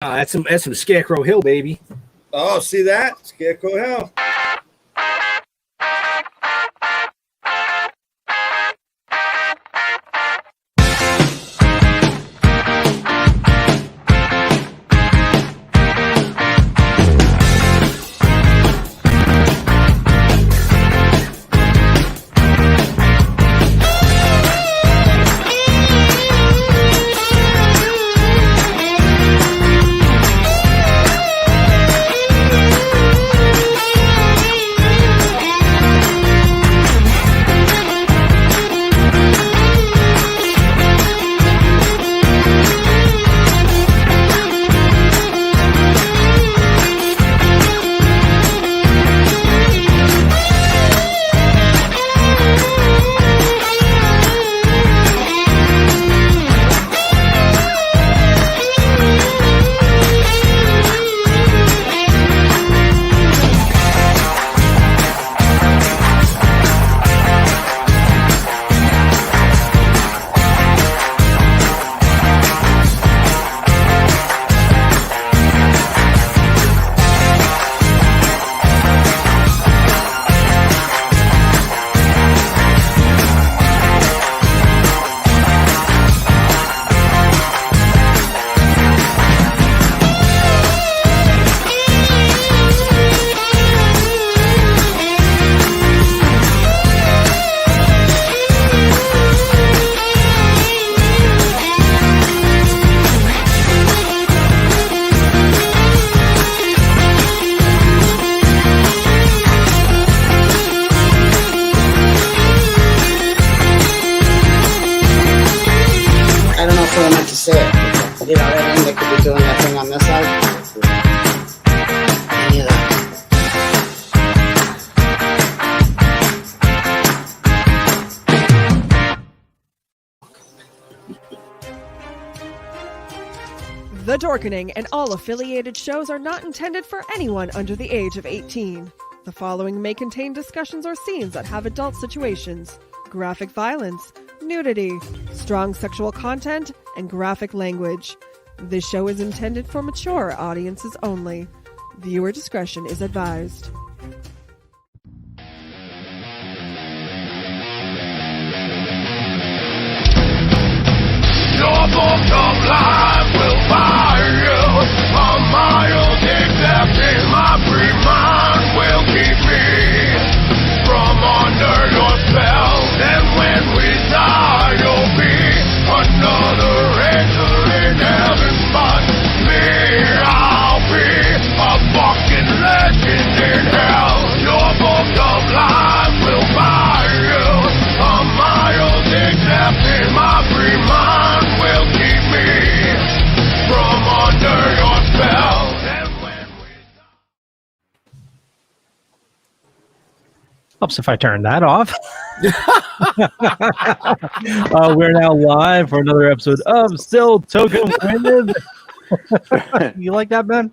That's some Scarecrow Hill, baby. Oh, see that? Scarecrow Hill. You know what I mean? They could be doing that thing on this side. Any of that. The Dorkening and all affiliated shows are not intended for anyone under the age of 18. The following may contain discussions or scenes that have adult situations, graphic violence, nudity, strong sexual content, and graphic language. This show is intended for mature audiences only. Viewer discretion is advised. Your book of life will fire you. A mild except in my free mind will keep me from under your spell. And when we die, you'll be another angel in heaven. But me, I'll be a fucking legend in hell. Your book of life will fire you. A mild except in my free mind will keep me from under your spell. And when we Helps if I turn that off. We're now live for another episode of Still Toking with. You like that, Ben?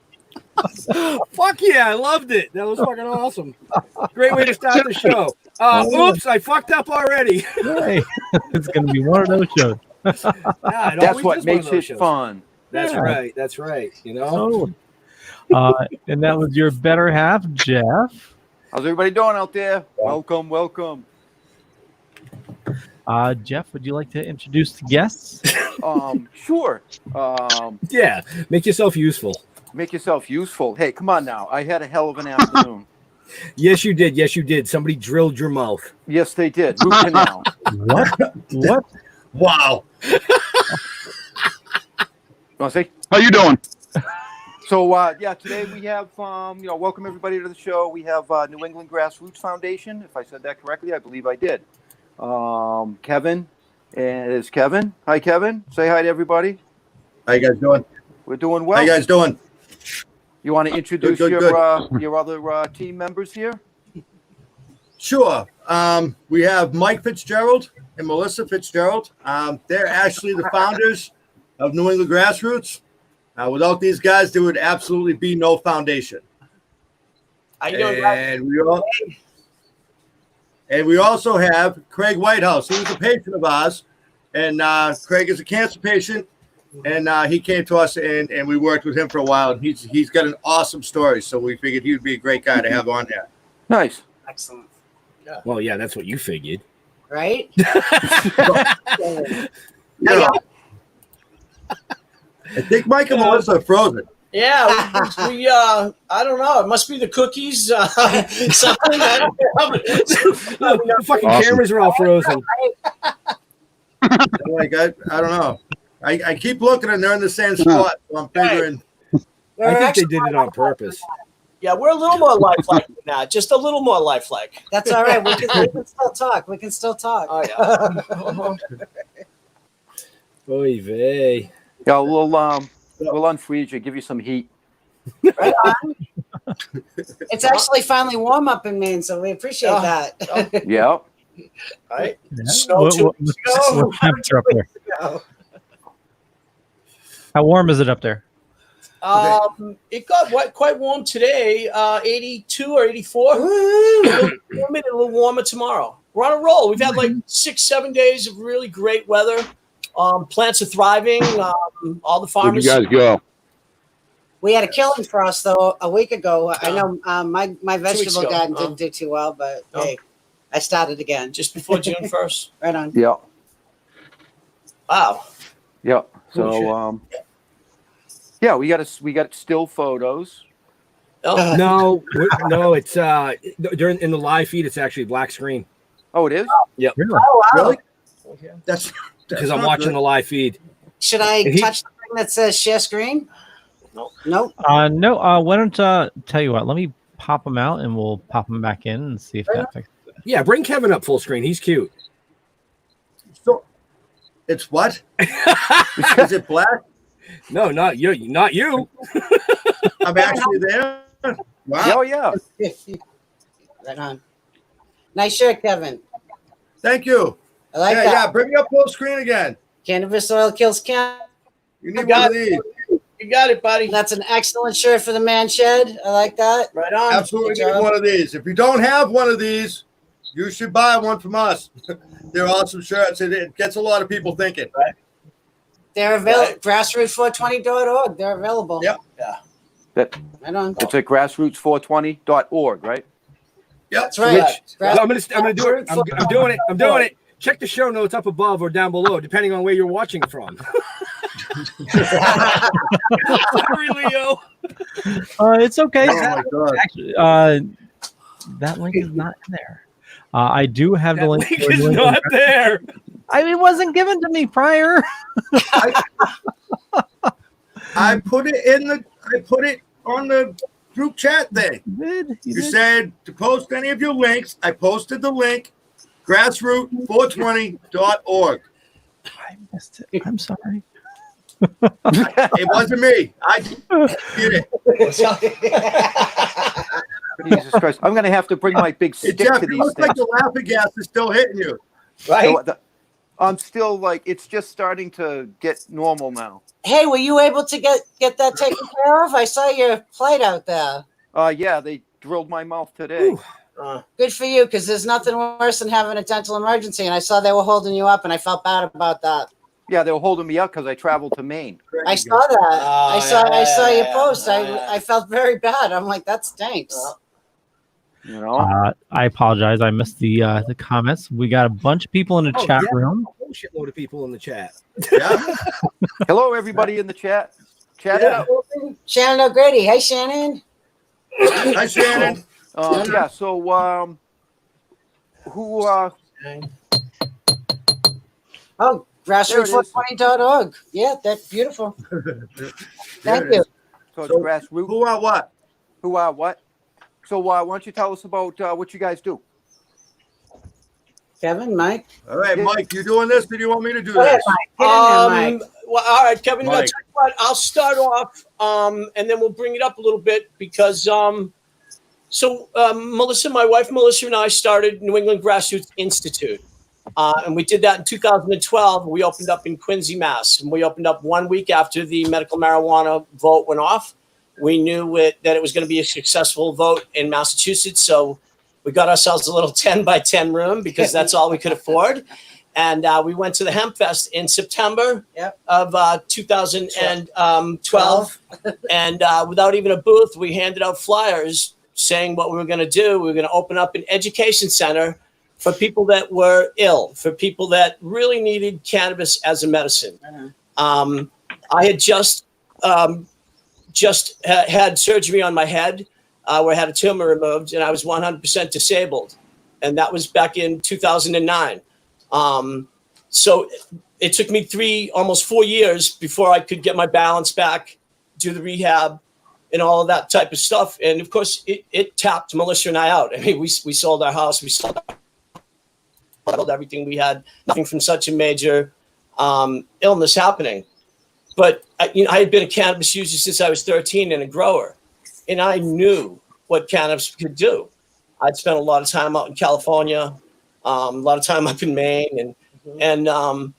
Fuck yeah, I loved it. That was fucking awesome. Great way to start the show. Oops, I fucked up already. Hey, it's going to be one of those shows. Yeah, That's what makes it fun. That's right. That's right. You know. And that was your better half, Jeff. How's everybody doing out there? Welcome, welcome. Jeff, would you like to introduce the guests? Sure. Yeah, make yourself useful. Make yourself useful. Hey, come on now. I had a hell of an afternoon. Yes, you did. Yes, you did. Somebody drilled your mouth. Yes, they did. Root canal. What? Wow. You want to say? How you doing? So, today we have, welcome everybody to the show. We have New England Grassroots Foundation. If I said that correctly, I believe I did. Kevin. And is Kevin? Hi, Kevin. Say hi to everybody. How you guys doing? We're doing well. How you guys doing? You want to introduce Good. your other team members here? Sure. We have Mike Fitzgerald and Melissa Fitzgerald. They're actually the founders of New England Grassroots. Without these guys, there would absolutely be no foundation. And we also have Craig Whitehouse. He was a patient of ours, and Craig is a cancer patient, and he came to us and we worked with him for a while. And he's got an awesome story, so we figured he would be a great guy to have on there. Nice. Excellent. Well, yeah, that's what you figured. Right? Yeah. I think Mike and Melissa are frozen. Yeah, we I don't know. It must be the cookies. Something. I don't know. The fucking cameras are all frozen. Like I don't know. I keep looking and they're in the same spot. So I'm figuring. I think they did it on purpose. Yeah, we're a little more lifelike than that. Just a little more lifelike. That's all right. We can still talk. We can still talk. Oh yeah. Oy vey. Yeah, we'll unfreeze you, give you some heat. Right on. It's actually finally warm up in Maine, so we appreciate that. Yeah. Right. Yeah. Snow 2 weeks ago. What temperature up there? How warm is it up there? It got quite warm today, 82 or 84. A little warmer tomorrow. We're on a roll. We've had like 6-7 days of really great weather. Plants are thriving. All the farmers. Where'd you guys go? We had a killing frost though a week ago. I know my vegetable ago. garden didn't do too well, but hey, I started again. Just before June 1st. Right on. Yeah. Wow. Yeah. So yeah, we got still photos. Oh, No, it's during in the live feed. It's actually black screen. Oh, it is? Yep. Really? Oh wow. Really? That's Because I'm watching the live feed. Should I And he- touch the thing that says share screen? Nope. Nope. No. Why don't tell you what? Let me pop them out and we'll pop them back in and see if that fixes it. Yeah, bring Kevin up full screen. He's cute. so. It's what? Is it black? No, not you. Not you. I'm actually there. Wow. Oh, yeah. Right on. Nice shirt, Kevin. Thank you. I like Yeah, that. yeah. Bring me up full screen again. Cannabis oil kills cancer. You need got one of these. you got it, buddy. That's an excellent shirt for the man shed. I like that. Right on. Absolutely Good need job. one of these. If you don't have one of these, you should buy one from us. They're awesome shirts. It gets a lot of people thinking. They're available. Grassroots420.org. They're available. Yep. That, Right on. it's at grassroots420.org, right? Yep. That's right. I'm gonna do it. I'm doing it. I'm doing it. Check the show notes up above or down below, depending on where you're watching from. Sorry, Leo. It's okay. Oh my God. Actually, that link is not in there. I do have the link. Link is not there. It wasn't given to me prior. I put it on the group chat thing. You said to post any of your links. I posted the link, grassroot420.org. I missed it. I'm sorry. It wasn't me. I did it. Jesus Christ. I'm going to have to bring my big Hey, stick Jeff, to it these looks things. like the laughing gas is still hitting you. Right. So, I'm still like, it's just starting to get normal now. Hey, were you able to get that taken care of? I saw your plate out there. Yeah, they drilled my mouth today. Good for you, because there's nothing worse than having a dental emergency. And I saw they were holding you up, and I felt bad about that. Yeah, they were holding me up because I traveled to Maine. I saw that. I saw your post. yeah. I felt very bad. I'm like, that stinks. You know? I apologize. I missed the comments. We got a bunch of people in the chat room. A whole shitload of people in the chat. Yeah. Hello, everybody in the chat. Chat it up. Shannon O'Grady. Hey, Shannon. Hi, Shannon. Yeah, so who Oh, grassroots420.org. Yeah, that's beautiful. Thank you. so it's grassroots. Who are what? Who are what? So why don't you tell us about what you guys do? Kevin, Mike. All right, Mike, you doing this or do you want me to do Go ahead, this? Mike. Get in there, Mike. Well, all right, Kevin. Mike. I'll start off, and then we'll bring it up a little bit because Melissa, my wife Melissa, and I started New England Grassroots Institute, and we did that in 2012. We opened up in Quincy, Mass, and we opened up 1 week after the medical marijuana vote went off. We knew that it was going to be a successful vote in Massachusetts, so we got ourselves a little 10 by 10 room because that's all we could afford. And we went to the Hemp Fest in September of 2012. And without even a booth, we handed out flyers saying what we were going to do. We were going to open up an education center for people that were ill, for people that really needed cannabis as a medicine. I had just had surgery on my head where I had a tumor removed, and I was 100% disabled. And that was back in 2009. So it took me almost 4 years before I could get my balance back, do the rehab, and all of that type of stuff. And of course, it tapped Melissa and I out. I mean, we sold our house, we sold everything we had, nothing from such a major illness happening. But I had been a cannabis user since I was 13 and a grower, and I knew what cannabis could do. I'd spent a lot of time out in California, a lot of time up in Maine, and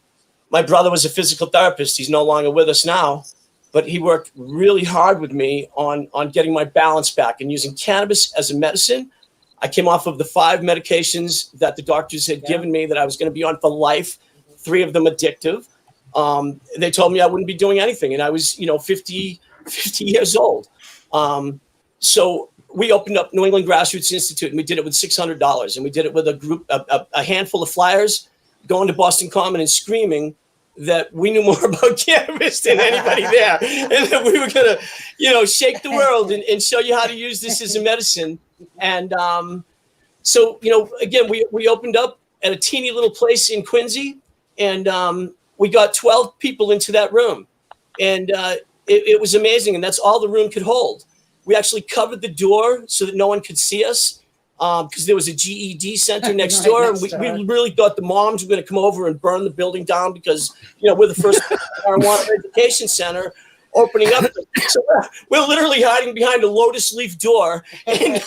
my brother was a physical therapist. He's no longer with us now, but he worked really hard with me on getting my balance back and using cannabis as a medicine. I came off of the 5 medications that the doctors had given me that I was going to be on for life, 3 of them addictive. They told me I wouldn't be doing anything, and I was, 50 years old. So we opened up New England Grassroots Institute, and we did it with $600, and we did it with a group, a handful of flyers, going to Boston Common and screaming that we knew more about cannabis than anybody there, and that we were going to, shake the world and show you how to use this as a medicine. And so, again, we opened up at a teeny little place in Quincy, and we got 12 people into that room, and it was amazing. And that's all the room could hold. We actually covered the door so that no one could see us because there was a GED center next door. And we really thought the moms were going to come over and burn the building down because, we're the first marijuana education center opening up. So we're literally hiding behind a lotus leaf door. And,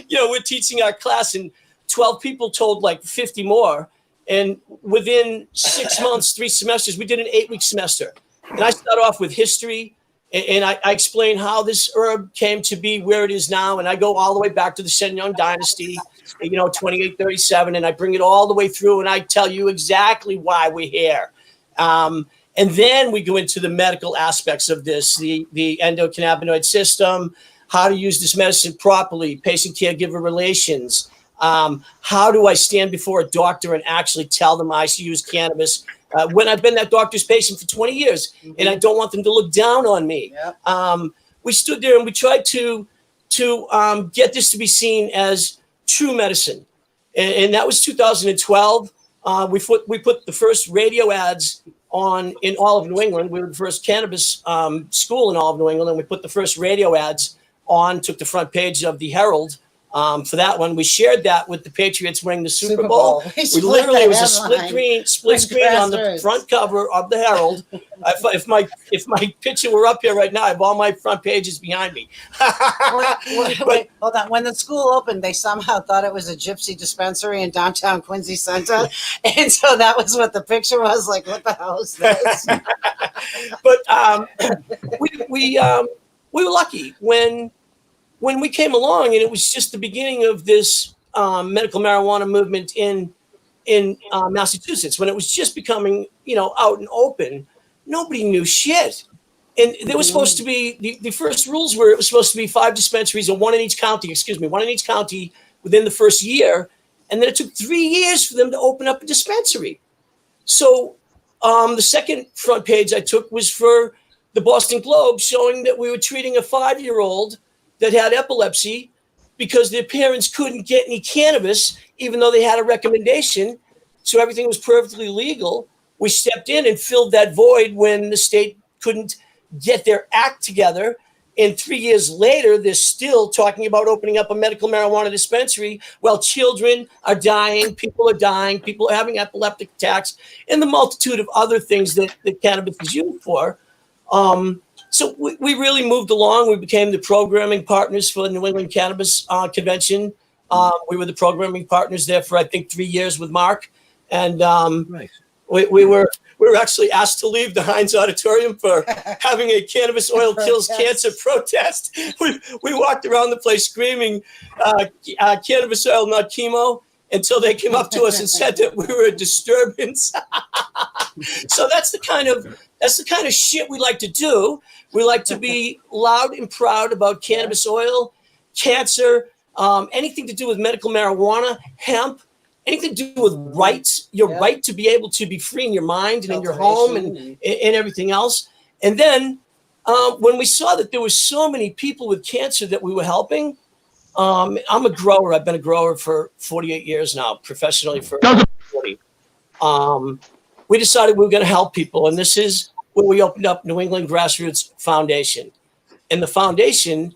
we're teaching our class, and 12 people told like 50 more. And within 6 months, 3 semesters, we did an 8-week semester. And I started off with history, and I explain how this herb came to be where it is now. And I go all the way back to the Shen Yong dynasty, 2837, and I bring it all the way through, and I tell you exactly why we're here. And then we go into the medical aspects of this, the endocannabinoid system, how to use this medicine properly, patient-caregiver relations. How do I stand before a doctor and actually tell them I use cannabis when I've been that doctor's patient for 20 years and I don't want them to look down on me? We stood there and we tried to get this to be seen as true medicine. And that was 2012. We put the first radio ads on in all of New England. We were the first cannabis school in all of New England, and we put the first radio ads on, took the front page of the Herald. For that one, we shared that with the Patriots winning the Super Bowl. We literally, it was a split screen on the front cover of the Herald. If my picture were up here right now, I have all my front pages behind me. Wait, hold on. When the school opened, they somehow thought it was a gypsy dispensary in downtown Quincy Center, and so that was what the picture was. Like, what the hell is this? But we were lucky when we came along, and it was just the beginning of this medical marijuana movement in Massachusetts, when it was just becoming, out and open. Nobody knew shit. And there was supposed to be, the first rules were it was supposed to be 5 dispensaries, and one in each county within the first year. And then it took 3 years for them to open up a dispensary. So the second front page I took was for the Boston Globe, showing that we were treating a 5-year-old that had epilepsy because their parents couldn't get any cannabis, even though they had a recommendation. So everything was perfectly legal. We stepped in and filled that void when the state couldn't get their act together. And 3 years later, they're still talking about opening up a medical marijuana dispensary while children are dying, people are having epileptic attacks, and the multitude of other things that cannabis is used for. So we really moved along. We became the programming partners for the New England Cannabis Convention. We were the programming partners there for, I think, 3 years with Mark. And nice. we were actually asked to leave the Heinz Auditorium for having a cannabis oil kills cancer protest. We walked around the place screaming, cannabis oil, not chemo. until they came up to us and said that we were a disturbance. So that's the kind of shit we like to do. We like to be loud and proud about cannabis oil, cancer, anything to do with medical marijuana, hemp, anything to do with rights, your right to be able to be free in your mind and in your home and everything else. And then when we saw that there were so many people with cancer that we were helping, I'm a grower. I've been a grower for 48 years now, professionally for 40. We decided we were going to help people. And this is where we opened up New England Grassroots Foundation. And the foundation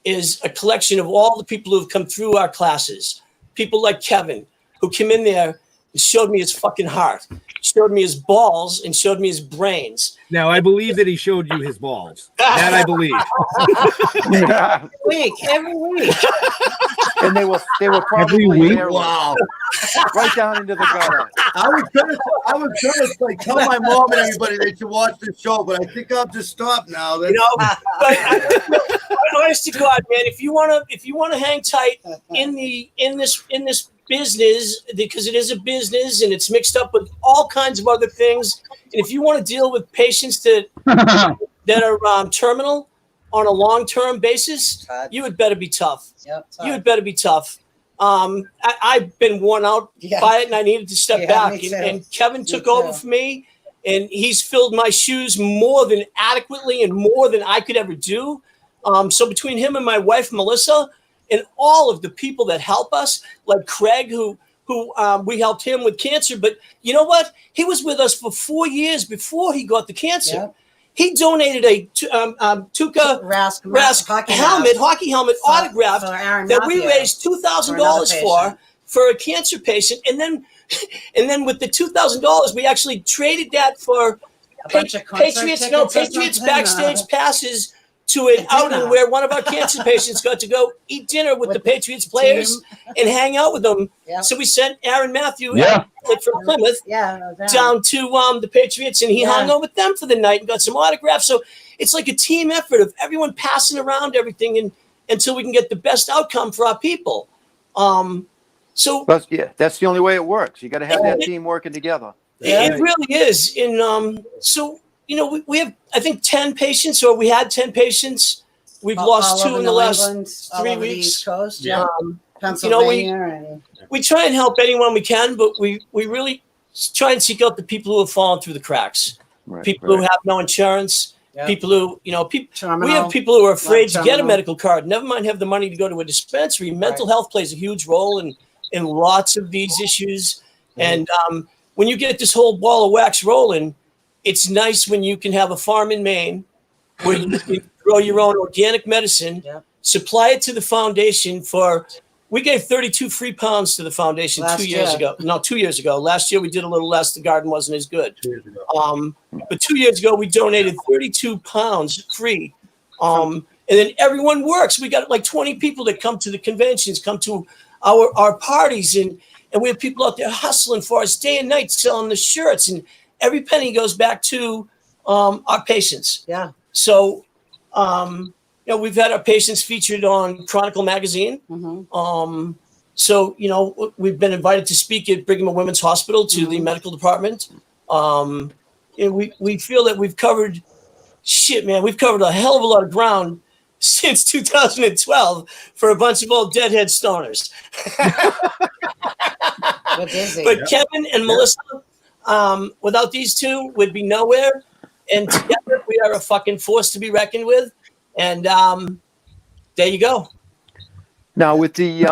is a collection of all the people who have come through our classes. People like Kevin, who came in there and showed me his fucking heart, showed me his balls, and showed me his brains. Now, I believe that he showed you his balls. That I believe. Every week. And they were probably there. Wow. Right down into the gutter. I was gonna like tell my mom and everybody they should watch this show, but I think I'll just stop now. But honest to God, man, if you wanna hang tight in this business, because it is a business and it's mixed up with all kinds of other things, and if you want to deal with patients that are terminal on a long-term basis, you had better be tough. You had better be tough. I've been worn out by it, and I needed to step back. And Kevin took over for me, and he's filled my shoes more than adequately and more than I could ever do. So between him and my wife, Melissa, and all of the people that help us, like Craig, who we helped him with cancer. But you know what? He was with us for 4 years before he got the cancer. Yep. He donated a Tuca Rask hockey helmet autograph that we raised $2,000 for a cancer patient. And then with the $2,000, we actually traded that for Patriots backstage passes to an outing where one of our cancer patients got to go eat dinner with the Patriots players and hang out with them. Yep. So we sent Aaron Matthew from Plymouth down to the Patriots, and he hung out with them for the night and got some autographs. So it's like a team effort of everyone passing around everything until we can get the best outcome for our people. That's the only way it works. You got to have that team working together. It really is. And we have, I think, 10 patients, or we had 10 patients. We've lost 2 in the last 3 weeks. East Coast, Pennsylvania. We try and help anyone we can, but we really try and seek out the people who have fallen through the cracks. People who have no insurance. People who, we have people who are afraid to get a medical card. Never mind have the money to go to a dispensary. Mental health plays a huge role in lots of these issues. And when you get this whole ball of wax rolling, it's nice when you can have a farm in Maine where you can grow your own organic medicine, supply it to the foundation we gave 32 free pounds to the foundation 2 years ago. No, 2 years ago. Last year we did a little less. The garden wasn't as good. 2 years ago. But 2 years ago we donated 32 pounds free. And then everyone works. We got like 20 people that come to the conventions, come to our parties, and we have people out there hustling for us day and night, selling the shirts, and every penny goes back to our patients. Yeah. So, we've had our patients featured on Chronicle magazine. Mm-hmm. So, we've been invited to speak at Brigham and Women's Hospital to the medical department. We feel that we've covered We've covered a hell of a lot of ground since 2012 for a bunch of old deadhead stoners. We're busy. But Kevin and Melissa, without these two, we'd be nowhere. And together, we are a fucking force to be reckoned with. And there you go. Now, with the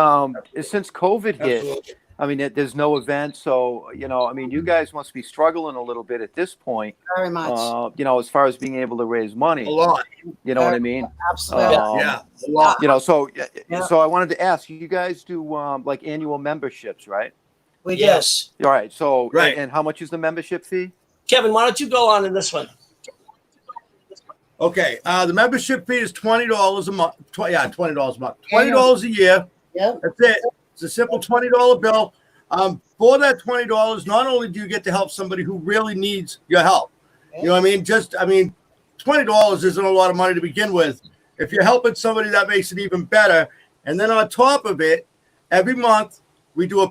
since COVID hit, I mean, there's no event, so you guys must be struggling a little bit at this point. Very much. As far as being able to raise money. A lot. You know what I mean? Absolutely. A lot. So I wanted to ask you guys do like annual memberships, right? We do. Yes. All right. So right. And how much is the membership fee? Kevin, why don't you go on in this one? Okay. The membership fee is $20 a month. $20 a month. $20 a year. Yep. That's it. It's a simple $20 bill. For that $20, not only do you get to help somebody who really needs your help, you know what I mean? $20 isn't a lot of money to begin with. If you're helping somebody, that makes it even better. And then on top of it, every month we do a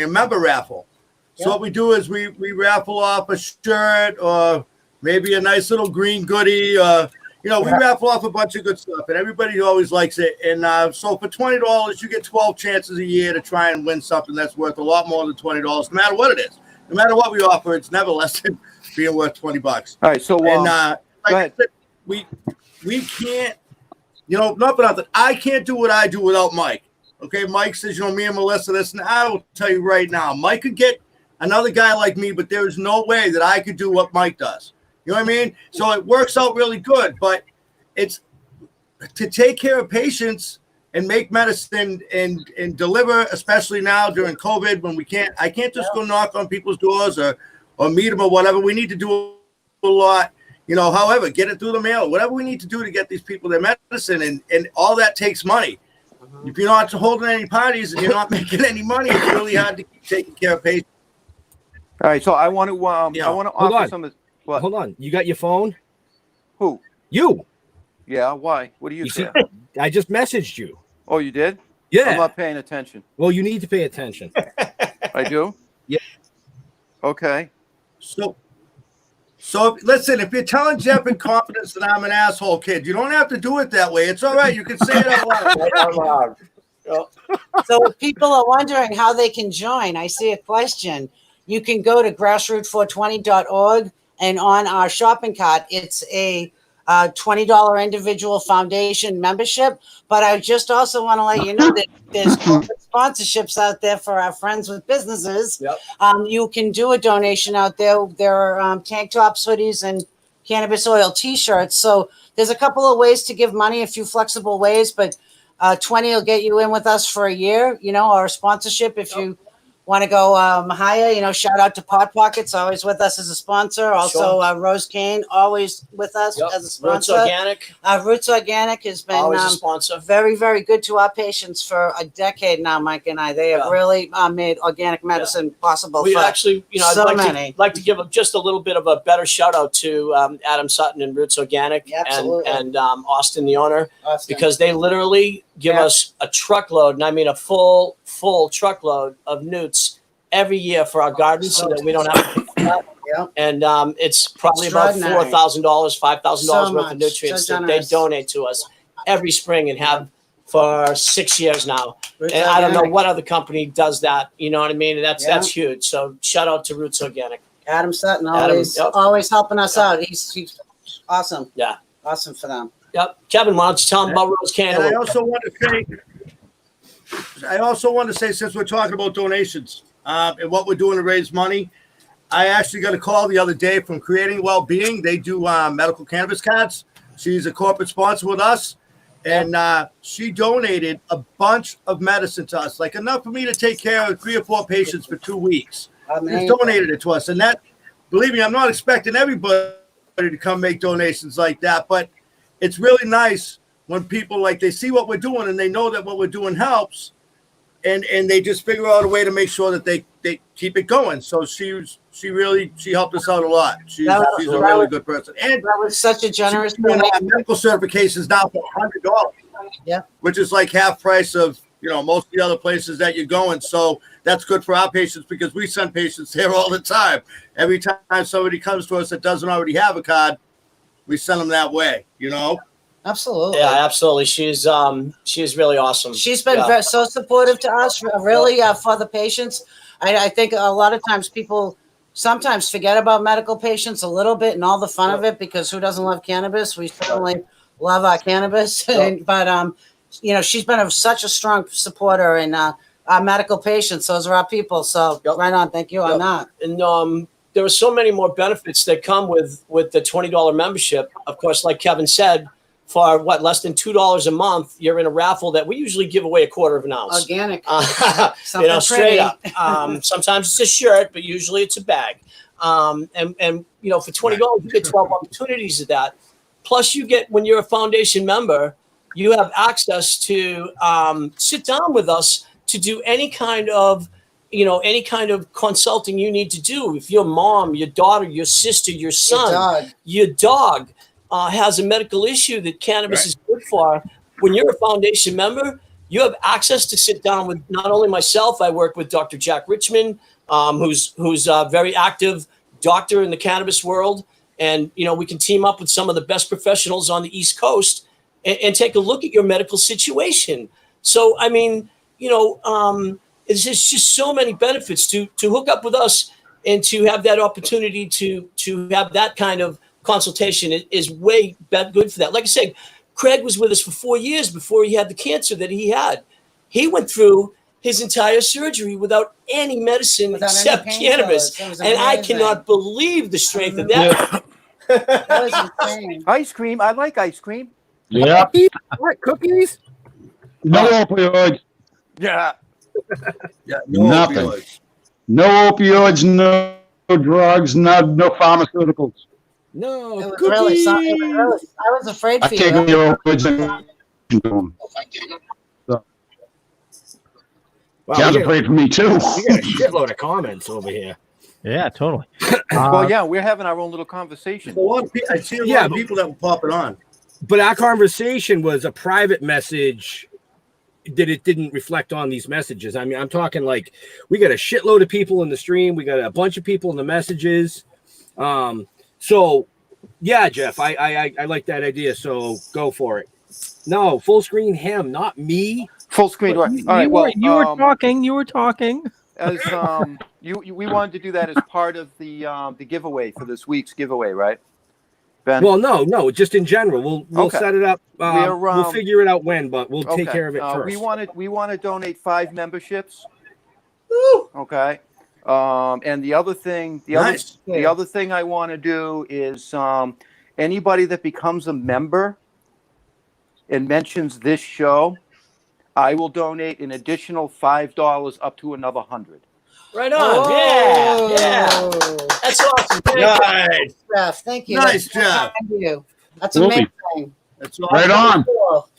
member raffle. So what we do is we raffle off a shirt or maybe a nice little green goodie. We raffle off a bunch of good stuff, and everybody always likes it. And so for $20, you get 12 chances a year to try and win something that's worth a lot more than $20, no matter what it is. No matter what we offer, it's never less than being worth $20. All right, so and go ahead. I said, we can't, not for nothing. I can't do what I do without Mike. Okay, Mike says, me and Melissa, this, and I will tell you right now, Mike could get another guy like me, but there is no way that I could do what Mike does. You know what I mean? So it works out really good, but it's to take care of patients and make medicine and deliver, especially now during COVID when I can't just go knock on people's doors or meet them or whatever. We need to do a lot, however, get it through the mail, whatever we need to do to get these people their medicine, and all that takes money. If you're not holding any parties and you're not making any money, it's really hard to keep taking care of patients. All right, so I want to offer some. What? Hold on. You got your phone? Who? You. Yeah. Why? What do you say? I just messaged you. Oh, you did? Yeah. I'm not paying attention. Well, you need to pay attention. I do? Yeah. Okay. So listen, if you're telling Jeff in confidence that I'm an asshole kid, you don't have to do it that way. It's all right. You can say it out loud. So if people are wondering how they can join, I see a question. You can go to grassroot420.org, and on our shopping cart, it's a $20 individual foundation membership. But I just also want to let you know that there's sponsorships out there for our friends with businesses. Yep. You can do a donation out there. There are tank tops, hoodies, and cannabis oil T-shirts. So there's a couple of ways to give money, a few flexible ways, but 20 will get you in with us for a year, or a sponsorship if you want to go higher. Shout out to Pot Pockets, always with us as a sponsor. Also, Rose Kane, always with us as a sponsor. Roots Organic. Roots Organic has been Always a sponsor. very, very good to our patients for a decade now, Mike and I. They have really made organic medicine possible. We for actually, I'd like to give just a little bit of a better shout out to Adam Sutton and Roots Organic and Austin, the owner, because they literally give us a truckload, and I mean a full truckload of newts every year for our gardens, so that we don't have to pay for that. Yep. And it's probably about $4,000, $5,000 worth of nutrients that they donate to us every spring and have for 6 years now. Roots and I don't know Organic. what other company does that. You know what I mean? And that's huge. So shout out to Roots Organic. Adam Sutton always helping us out. He's awesome. Yeah. Awesome for them. Yep. Kevin, why don't you tell them about Rose Can? And I also want to say, since we're talking about donations and what we're doing to raise money, I actually got a call the other day from Creating Wellbeing. They do medical cannabis cards. She's a corporate sponsor with us, and she donated a bunch of medicine to us, like enough for me to take care of 3 or 4 patients for 2 weeks. She's donated it to us, and that, believe me, I'm not expecting everybody to come make donations like that, but it's really nice when people they see what we're doing and they know that what we're doing helps, and they just figure out a way to make sure that they keep it going. So she helped us out a lot. She's a really good person. And that was such a generous medical certifications now for $100. Yeah. Which is like half price of most of the other places that you're going. So that's good for our patients because we send patients there all the time. Every time somebody comes to us that doesn't already have a card, we send them that way, Absolutely. Yeah, absolutely. She's really awesome. She's been so supportive to us, really, for the patients. I think a lot of times people sometimes forget about medical patients a little bit and all the fun of it, because who doesn't love cannabis? We certainly love our cannabis. But she's been such a strong supporter in our medical patients. Those are our people. So right on. Thank you on that. And there are so many more benefits that come with the $20 membership. Of course, like Kevin said, for less than $2 a month, you're in a raffle that we usually give away a quarter of an ounce. Organic. Straight up. Sometimes it's a shirt, but usually it's a bag. And for $20, you get 12 opportunities of that. Plus, you get, when you're a foundation member, you have access to sit down with us to do any kind of consulting you need to do. If your mom, your daughter, your sister, your son, your dog has a medical issue that cannabis is good for, when you're a foundation member, you have access to sit down with not only myself. I work with Dr. Jack Richmond, who's a very active doctor in the cannabis world, and we can team up with some of the best professionals on the East Coast and take a look at your medical situation. So, I mean, it's just so many benefits to hook up with us and to have that opportunity to have that kind of consultation is way good for that. Like I said, Craig was with us for 4 years before he had the cancer that he had. He went through his entire surgery without any medicine except cannabis. And I cannot believe the strength of that. That was insane. Ice cream. I like ice cream. Yeah. What, cookies? No opioids. Yeah. Yeah, no Nothing. opioids. No opioids. No drugs. No pharmaceuticals. No, It was cookies. really something. I was afraid I for can't you. go to opioids. So, Wow, John's we got afraid for me too. a shitload of comments over here. Yeah, totally. Well, yeah, we're having our own little conversation. I see a lot of people that were popping on. But our conversation was a private message that it didn't reflect on these messages. I mean, I'm talking like we got a shitload of people in the stream. We got a bunch of people in the messages. So yeah, Jeff, I like that idea. So go for it. No, full screen him, not me. Full screen. All right. Well, you were talking. You were talking. as we wanted to do that as part of the giveaway for this week's giveaway, right, Ben? Well, no, just in general. We'll Okay. set it up. We'll figure it out when, but we'll take care of it first. We want to donate 5 memberships. Woo! Okay. And the other thing, the other thing I want to do is anybody that becomes a member and mentions this show, I will donate an additional $5 up to another $100. Right on. Yeah. That's awesome. Nice. Jeff, thank you. Nice, That's very Jeff. kind of you. That's Absolutely. amazing. That's Right on. Cool.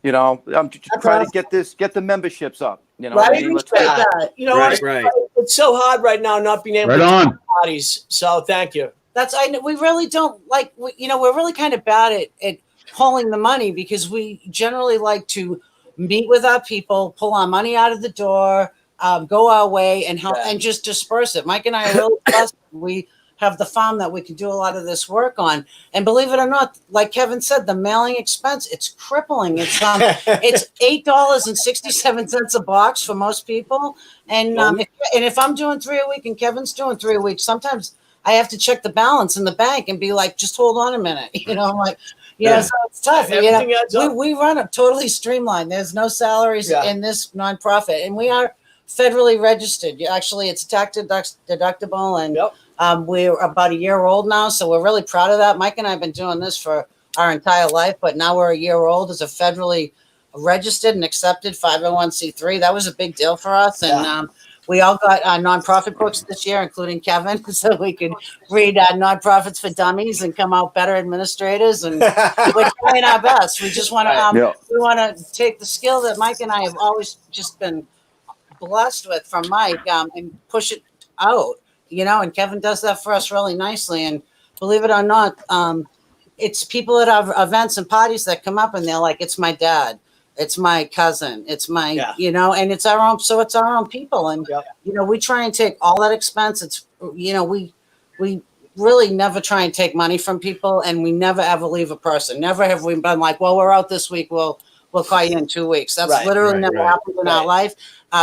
I'm just That's trying awesome. to get the memberships up. Right? Let's That. Right. It's so hard right now not being able Right to on. do parties. So thank you. We really don't like. We're really kind of bad at pulling the money because we generally like to meet with our people, pull our money out of the door, go our way, and help and just disperse it. Mike and I are really blessed. We have the farm that we can do a lot of this work on. And believe it or not, like Kevin said, the mailing expense, it's crippling. It's it's $8.67 a box for most people. And if I'm doing 3 a week and Kevin's doing 3 a week, sometimes I have to check the balance in the bank and be like, just hold on a minute. I'm like, so it's tough. Everything adds up. We run it totally streamlined. There's no salaries in this nonprofit, and we are federally registered. Actually, it's tax deductible, and we're about a year old now, so we're really proud of that. Mike and I have been doing this for our entire life, but now we're a year old as a federally registered and accepted 501c3. That was a big deal for us, and we all got nonprofit books this year, including Kevin, so we could read Nonprofits for Dummies and come out better administrators. And we're trying our best. We just want to we want to take the skill that Mike and I have always just been blessed with from Mike and push it out. And Kevin does that for us really nicely. And believe it or not, it's people at our events and parties that come up and they're like, "It's my dad. It's my cousin. It's my, and it's our own. So it's our own people. And, we try and take all that expense. It's, we really never try and take money from people, and we never ever leave a person. Never have we been like, well, we're out this week. We'll call you in 2 weeks. That's literally never happened in our life.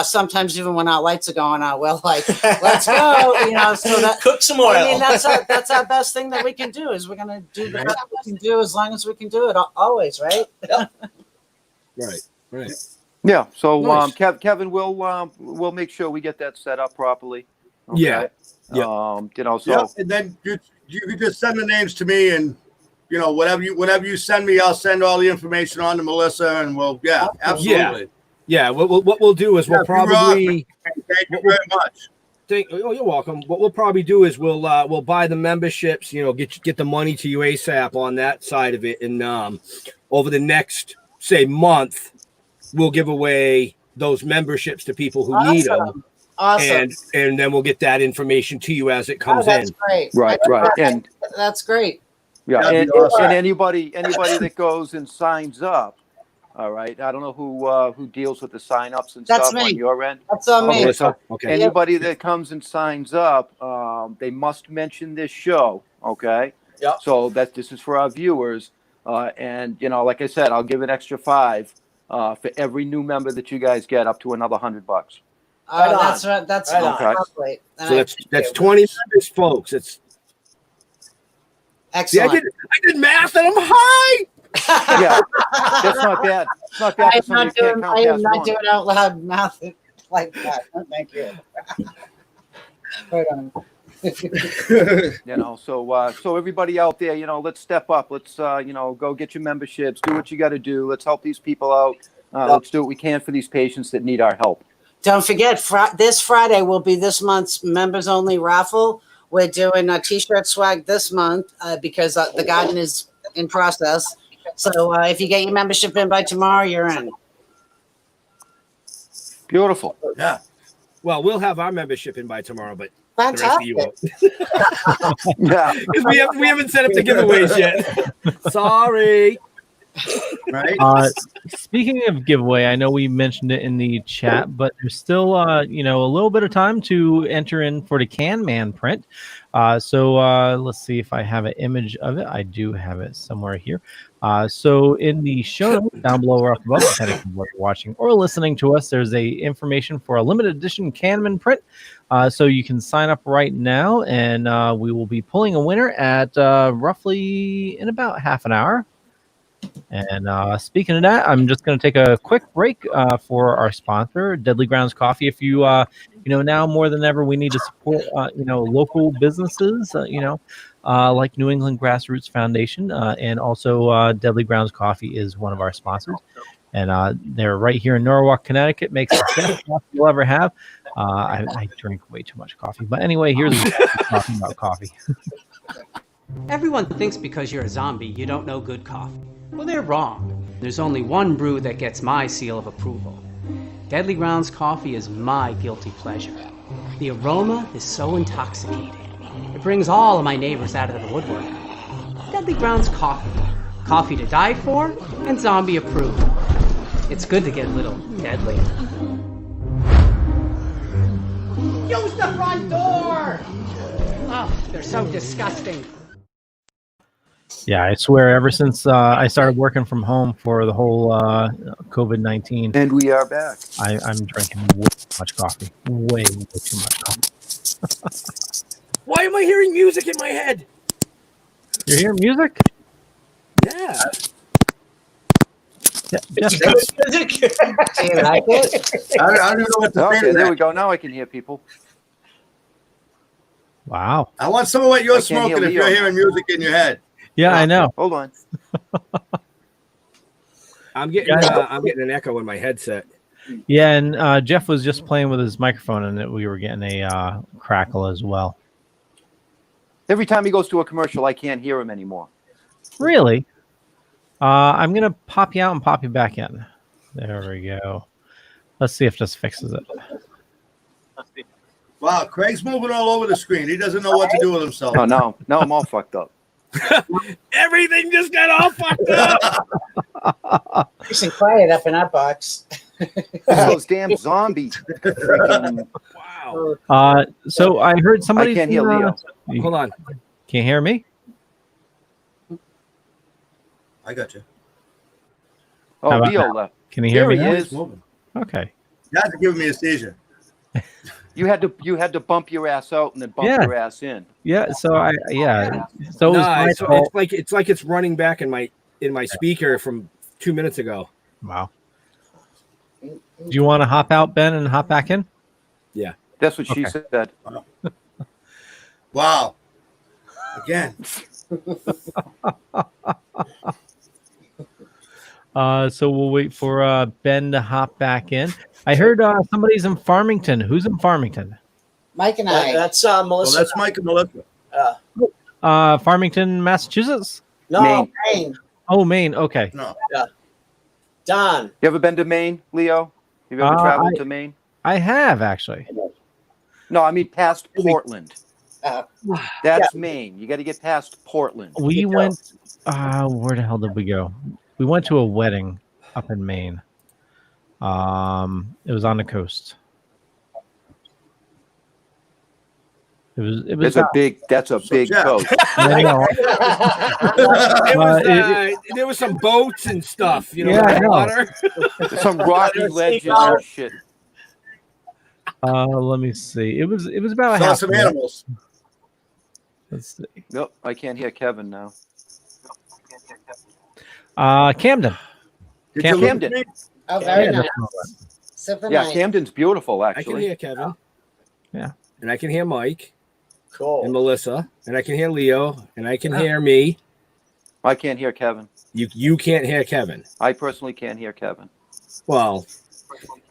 Sometimes even when our lights are going out, we're like, let's go, so that Cook some oil. I mean, that's our best thing that we can do is we're going to do the best we can do as long as we can do it always. Right. Right. Yeah. So Nice. Kevin, we'll make sure we get that set up properly. Okay? Yeah. So And then you can just send the names to me, and whatever you send me, I'll send all the information on to Melissa, and absolutely. Yeah. What we'll do is we'll probably. Thank you very much. You're welcome. What we'll probably do is we'll buy the memberships. Get the money to you ASAP on that side of it, and over the next say month, we'll give away those memberships to people who need them. Awesome. And then we'll get that information to you as it comes that's in. Great. Right. And that's great. yeah, That'd and be awesome. anybody that goes and signs up, All right. I don't know who deals with the sign-ups and That's stuff me. on your end. That's on Oh, me. Melissa? Okay. Anybody that comes and signs up, they must mention this show. Okay. Yep. So this is for our viewers, and like I said, I'll give an extra $5 for every new member that you guys get, up to another $100. Right on. That's right. That's Right right. on. Lovely. And So I that's appreciate 20 members, folks. It's see, I Excellent. did math and I'm high. Yeah, that's not bad. It's not bad I for am somebody who can't not count doing, I am past not one. doing out loud math like that. No, thank you. Right on. So everybody out there, let's step up. Let's go get your memberships. Do what you got to do. Let's help these people out. Let's do what we can for these patients that need our help. Don't forget, this Friday will be this month's members only raffle. We're doing a t-shirt swag this month because the garden is in process. So if you get your membership in by tomorrow, you're in. Beautiful. Yeah. Well, we'll have our membership in by tomorrow, but the rest of you Fantastic. won't. Yeah. 'Cause we haven't set up the giveaways yet. Sorry. Right. Speaking of giveaway, I know we mentioned it in the chat, but there's still a little bit of time to enter in for the Canman print. So let's see if I have an image of it. I do have it somewhere here. So in the show notes down below or up above, depending on what you're watching or listening to us, there's a information for a limited edition Canman print. So you can sign up right now, and we will be pulling a winner at roughly in about half an hour. And speaking of that, I'm just going to take a quick break for our sponsor, Deadly Grounds Coffee. If you, now more than ever, we need to support, local businesses, like New England Grassroots Foundation. And also Deadly Grounds Coffee is one of our sponsors. And they're right here in Norwalk, Connecticut. Makes the best coffee you'll ever have. I drink way too much coffee. But anyway, here's talking about coffee. Everyone thinks because you're a zombie, you don't know good coffee. Well, they're wrong. There's only one brew that gets my seal of approval. Deadly Grounds Coffee is my guilty pleasure. The aroma is so intoxicating. It brings all of my neighbors out of the woodwork. Deadly Grounds Coffee. Coffee to die for and zombie approved. It's good to get a little deadly. Use the front door! Oh, they're so disgusting. Yeah, I swear, ever since I started working from home for the whole COVID-19, And we are back. I'm drinking way too much coffee. Way too much coffee. Why am I hearing music in my head? You hear music? Yeah. Yeah, Jeff, Do you like it? I don't even know what to say Okay, to there that. we go. Now I can hear people. wow. I want some of what you're I can't hear smoking if you're Leo. hearing music in your head. Yeah, I know. Hold on. I'm getting an echo in my headset. Yeah, and Jeff was just playing with his microphone, and we were getting a crackle as well. Every time he goes to a commercial, I can't hear him anymore. Really? I'm going to pop you out and pop you back in. There we go. Let's see if this fixes it. Wow, Craig's moving all over the screen. He doesn't know what to do with himself. Oh, no. Now I'm all fucked up. Everything just got all fucked up. Nice and quiet up in our box. Those damn zombies. Freaking, Wow. So I heard somebody. I can't hear Leo. Hold on. Can't hear me? I got you. Oh, How about Leo now? left. Can you hear There me? he now? is. He's moving. Okay. Guys are giving me a seizure. You had to bump your ass out and then bump Yeah. your ass in. Yeah. So So it was my it's fault. like it's running back in my speaker from 2 minutes ago. Wow. Do you want to hop out, Ben, and hop back in? Yeah. That's what she Okay. said. Wow. Again. So we'll wait for Ben to hop back in. I heard somebody's in Farmington. Who's in Farmington? Mike and I. That's Well, Melissa. that's Mike and Melissa. Farmington, Massachusetts. No, Maine. Maine. Oh, Maine. Okay. No. Don. You ever been to Maine, Leo? Have you ever traveled to Maine? I have actually. No, I mean past Portland. Uh, That's Maine. You got to get past Portland. We went. Where the hell did we go? We went to a wedding up in Maine. It was on the coast. It was That's a big Jeff. coast. I know. There was some boats and stuff, you know, Yeah, I know. water. Some rocky ledges and shit. Let me see. It was about a Saw half. some mile. animals. Let's see. Nope, I can't hear Kevin now. Camden. Did you look at Camden. me? Oh, very Yeah, nice. that's Super Yeah, nice. Camden's beautiful, I can actually. hear Kevin. Yeah. And I can hear Mike and Cool. Melissa. And I can hear Leo. And I can hear me. I can't hear Kevin. You can't hear Kevin. I personally can't hear Kevin. Well,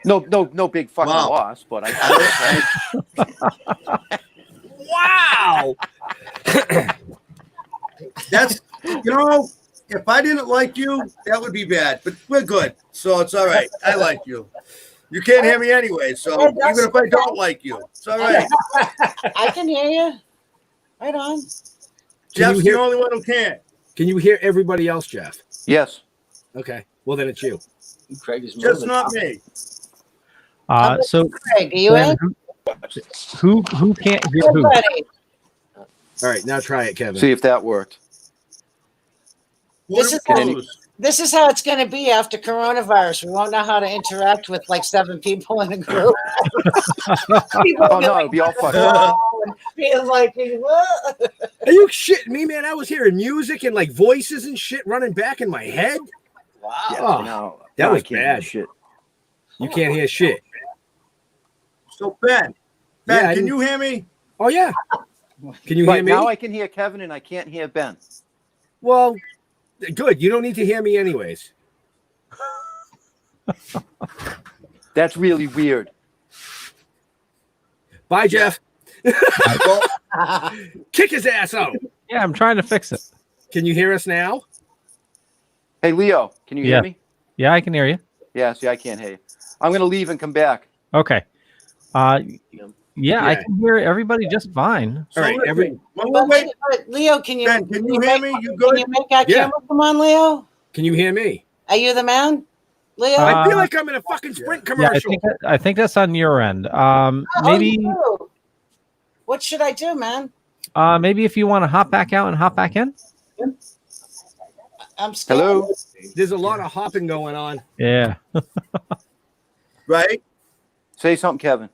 No big fucking Wow. loss, but I wow. That's, if I didn't like you, that would be bad. But we're good, so it's all right. I like you. You can't hear me anyway, so Yeah, that's even if I don't like you, it's all right. I can hear you. Right on. Jeff's you hear- the only one who can't. Can you hear everybody else, Jeff? Yes. Okay. Well, then it's you. Craig is Just moving. not me. So Craig, are you in? who can't hear who? Everybody. All right. Now try it, Kevin. See if that worked. This is This is how it's going to be after coronavirus. We won't know how to interact with like 7 people in a group. People Oh will be no, like, it'll be all fucked up. being like, what? Are you shitting me, man? I was hearing music and like voices and shit running back in my head. Wow. Yeah, Oh, no, that no, was I can't hear bad. Shit. You can't hear shit. So Ben, Yeah, can you hear me? Oh yeah. Can you hear Right me? now, I can hear Kevin and I can't hear Ben. Well, good. You don't need to hear me anyways. That's really weird. Bye, Jeff. Well, Kick his ass out. Yeah, I'm trying to fix it. Can you hear us now? Hey, Leo, can you Yeah. hear me? Yeah, I can hear you. Yeah, see, I can't hear you. I'm gonna leave and come back. Okay. Yeah, I Yeah. can hear everybody just fine. All right. wait, Leo, can you? Ben, can you hear me? You good? Can you make our Yeah. camera come on, Leo? Can you hear me? Are you the man, Leo? I feel like I'm in a fucking Sprint Yeah, commercial. I think that's on your end. Oh, Maybe you do. What should I do, man? maybe if you want to hop back out and hop back in. I'm scared. Hello. There's a lot of hopping going on. Yeah. Right? Say something, Kevin.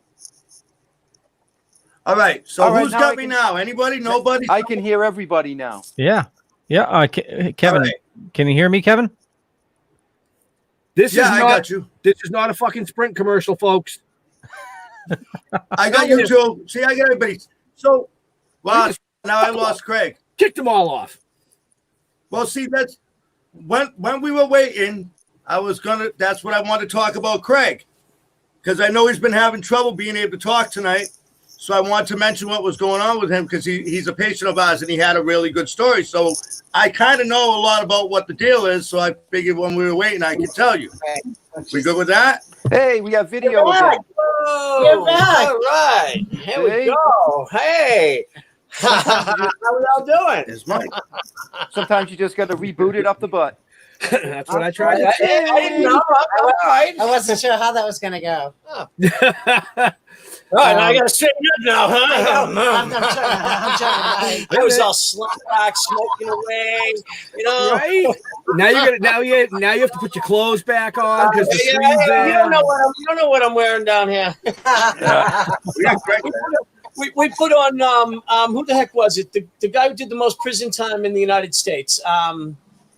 All right. So All right, who's now got I me can- now? Anybody? Nobody? I can hear everybody now. Yeah. Yeah. Kevin, All right. can you hear me, Kevin? This Yeah, is I not. got you. This is not a fucking Sprint commercial, folks. I got you too. See, I got everybody. So, wow, now I lost Craig. Kick them all off. Well, see, that's when we were waiting, that's what I wanted to talk about Craig. Because I know he's been having trouble being able to talk tonight. So I wanted to mention what was going on with him because he's a patient of ours and he had a really good story. So I kind of know a lot about what the deal is. So I figured when we were waiting, I could tell you. We good with that? Hey, we got video You're again. back. Whoa. You're back. All right. Here we Hey. go. Hey. How we all doing? It's Mike. Sometimes you just got to reboot it up the butt. That's what I tried to I say. didn't know. All right. I wasn't sure how that was going to go. All right, now I got to straighten up now, huh? I'm trying. I was all slumped back, smoking away, you know. Right? Now you have to put your clothes back on because the Yeah, screen's you don't know there. you don't know what I'm wearing down here. We got Craig. We put on who the heck was it? The guy who did the most prison time in the United States.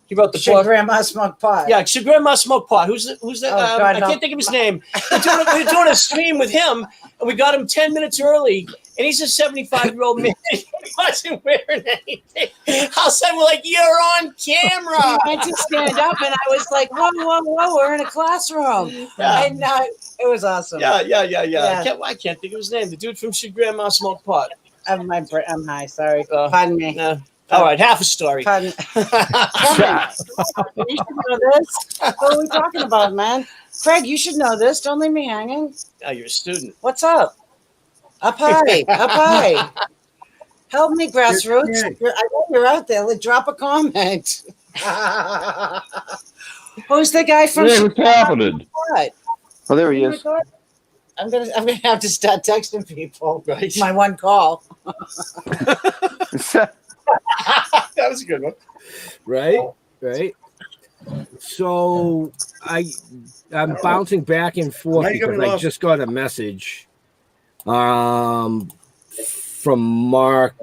He wrote the Should book. grandma smoke pot? Yeah, should grandma smoke pot? Who's that? Oh, God, I no. can't think of his name. We're doing a stream with him, and we got him 10 minutes early. And he's a 75-year-old man. He wasn't wearing anything. All of a sudden, we're like, "You're on camera." I went to stand up and I was like, whoa, we're in a classroom. Yeah. And it was awesome. Yeah. Yeah. I can't think of his name. The dude from Should Grandma Smoke Pot? I'm high, sorry. Pardon me. No. All right, half a story. Pardon. Kevin, you should know this. What are we talking about, man? Craig, you should know this. Don't leave me hanging. Oh, you're a student. What's up? Up high. Up high. Help me, grassroots. Yeah. I know you're out there. Like, drop a comment. Who's the guy from? Hey, what's happening? What? Oh, there he is. I'm gonna have to start texting people. Right. My one call. That was a good one. Right. So I'm bouncing back and forth Why you because gonna I love- just got a message from Mark.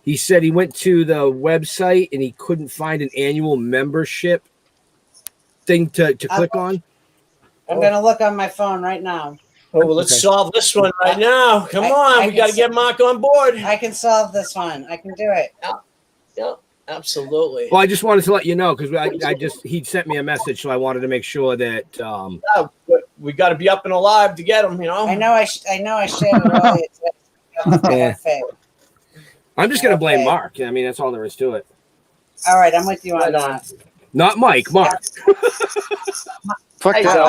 He said he went to the website and he couldn't find an annual membership thing to click on. I'm gonna look on my phone right now. Oh, well, let's Okay. solve this one right now. Come on, I we got to can- get Mark on board. I can solve this one. I can do it. Yeah, absolutely. Well, I just wanted to let you know because he sent me a message, so I wanted to make sure that Yeah, but we got to be up and alive to get him. You know. I know I shared it earlier today. Yeah. Okay. I'm just gonna blame Okay. Mark. I mean, that's all there is to it. All right, I'm with you on Right on. that. Not Mike, Mark. Fuck Hey, that. Joe.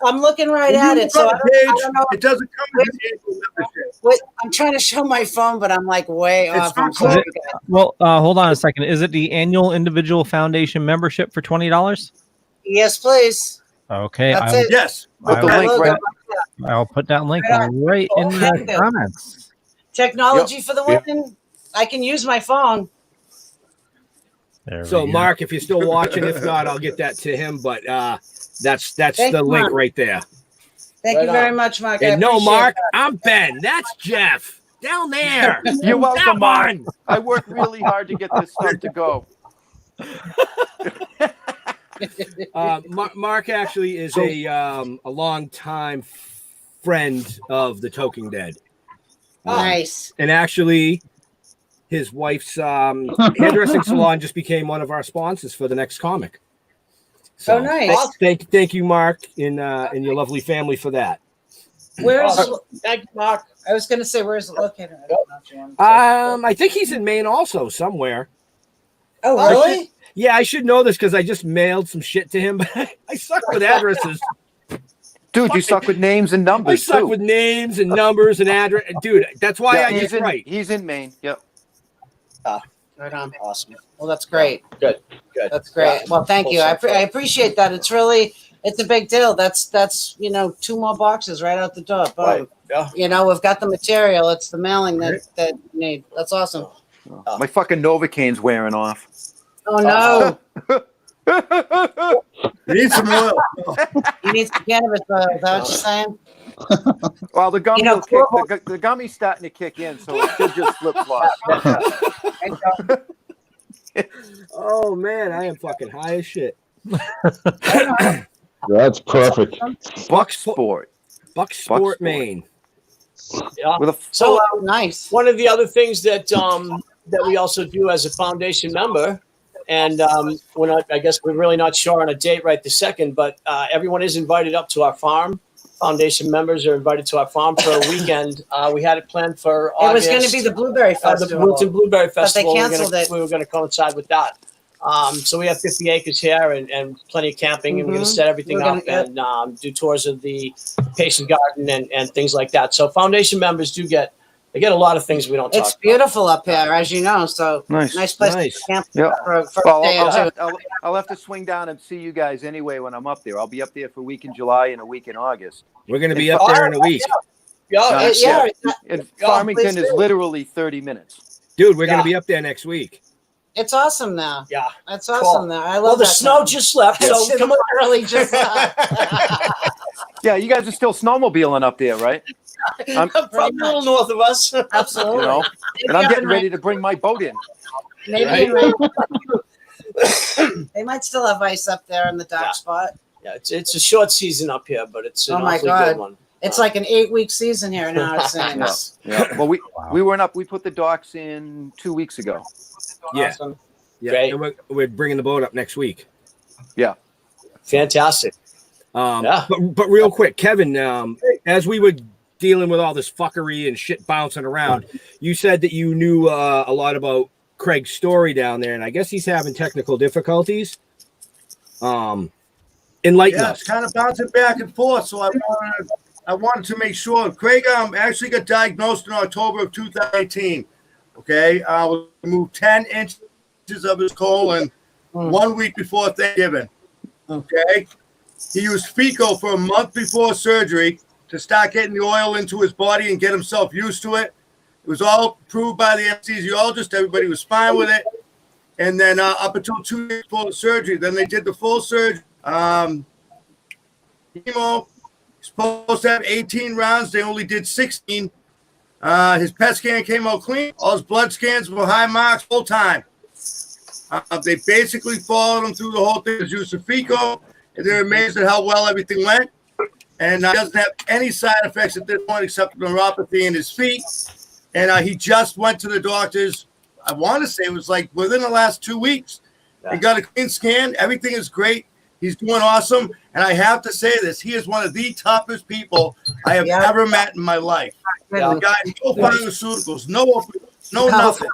I'm looking right at it. So I don't know. It doesn't come with the annual membership. Wait, I'm trying to show my phone, but I'm like way It's off. I'm not sorry. Well, hold on a second. Is it the annual individual foundation membership for $20? Yes, please. Okay, That's I'll, it. Yes. Put the I link will- right. I'll put that link Right right in the Thank you. comments. Technology for the women. I can use my phone. There So, we go. Mark, if you're still watching, if not, I'll get that to him. But that's Thank the you, link Mark. right there. Thank Right you very on. much, Mark. I And no, appreciate Mark, that. I'm Ben. That's Jeff down there. You're welcome, That Mark. one. I worked really hard to get this stuff to go. Mark actually is a long time friend of the Toking Dead. Nice. And actually, his wife's hairdressing salon just became one of our sponsors for the next comic. So Oh, nice. Thank you, Mark, and your lovely family for that. Where is? Thank you, Mark. I was going to say, where is it located? I don't know if you want to say. I think he's in Maine also somewhere. Oh, really? Yeah, I should know this because I just mailed some shit to him, but I suck with addresses. Dude, you suck with names and I numbers suck too. with names and numbers and address. Dude, that's why I he's just in, write. He's in Maine. Yep. Right on. Awesome. Well, that's great. Good. That's great. Well, thank you. I appreciate that. It's a big deal. That's 2 more boxes right out the door. Boom. Right. Yeah. We've got the material. It's the mailing that you need. That's awesome. My fucking Novocaine's wearing off. Oh no. You need some oil. You need some cannabis oil. Is that what you're saying? Well, the gummy know, the gummy's starting to kick in, so it should just flip flop. Oh man, I am fucking high as shit. That's perfect. Bucksport. Bucksport, Maine. Yeah. With a So Nice. one of the other things that that we also do as a foundation member, and I guess we're really not sure on a date right this second, but everyone is invited up to our farm. Foundation members are invited to our farm for a weekend. We had it planned for It was August. going to be the Blueberry the Festival. Wilton Blueberry But they Festival. canceled it. We were going to coincide with that. So we have 50 acres here and plenty of camping, and we're going to set everything We're up and do tours of the patient garden and things like that. So foundation members do get a lot of things we don't talk It's about. beautiful up here, as you know. So Nice. place Nice. to camp Yeah. for a Well, day or two. I'll have to swing down and see you guys anyway when I'm up there. I'll be up there for a week in July and a week in August. We're gonna be up there in a week, Yeah, Nice. Yeah, And Yeah, Farmington please is do. literally 30 minutes. dude. We're gonna Yeah. be up there next week. it's awesome now. yeah. That's awesome now. I love Well, the that snow town. just left, so It's come on. literally just Yeah, you guys are still snowmobiling up there, right? I'm, Probably a little north of us. absolutely. you know, and I'm getting ready to bring my boat in. Maybe Right. they might still have ice up there in the dock Yeah. spot. Yeah, it's a short season up here, but it's an Oh my awfully God. good one. It's like an 8-week season here now. It seems. Yeah. Well, we went up. We put the docks in 2 weeks ago. Yeah, Awesome. yeah. Great. And we're bringing the boat up next week. Fantastic. Yeah. But real quick, Kevin, as we were dealing with all this fuckery and shit bouncing around, you said that you knew a lot about Craig's story down there, and I guess he's having technical difficulties. Enlighten Yeah, us. it's kind of bouncing back and forth. So I wanted to make sure. Craig actually got diagnosed in October of 2018. Okay, we moved 10 inches of his colon 1 week before Thanksgiving. Okay? He used Fico for a month before surgery to start getting the oil into his body and get himself used to it. It was all approved by the anesthesiologist. Everybody was fine with it. And then up until 2 days before the surgery, then they did the full surgery. Chemo, supposed to have 18 rounds. They only did 16. His PET scan came out clean. All his blood scans were high marks full time. They basically followed him through the whole thing. His use of Fico, and they're amazed at how well everything went. And he doesn't have any side effects at this point except neuropathy in his feet. And he just went to the doctors. I want to say it was like within the last 2 weeks. He got a clean scan. Everything is great. He's doing awesome. And I have to say this. He is one of the toughest people I have ever met in my life. The guy, no pharmaceuticals, no nothing.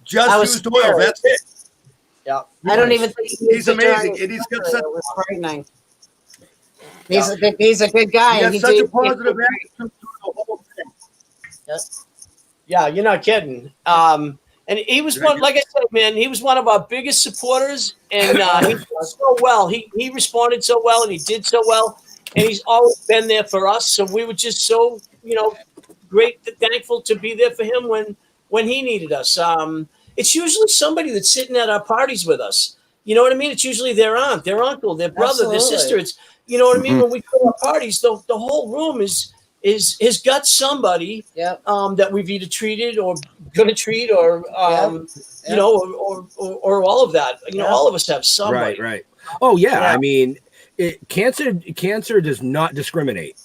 Just used oil. That's it. Yeah. I don't even think he's amazing. And he's got such, frightening. He's a good guy. He has such a positive attitude to the whole thing. Yeah, you're not kidding. And he was one, like I said, man, he was one of our biggest supporters, and he did so well. He responded so well, and he did so well, and he's always been there for us. So we were just so, great, thankful to be there for him when he needed us. It's usually somebody that's sitting at our parties with us. You know what I mean? It's usually their aunt, their uncle, their brother, their sister. It's, you know what I mean? When we go to parties, the whole room has got somebody that we've either treated or going to treat or or all of that. All of us have somebody. Right. Oh yeah. I mean, cancer does not discriminate.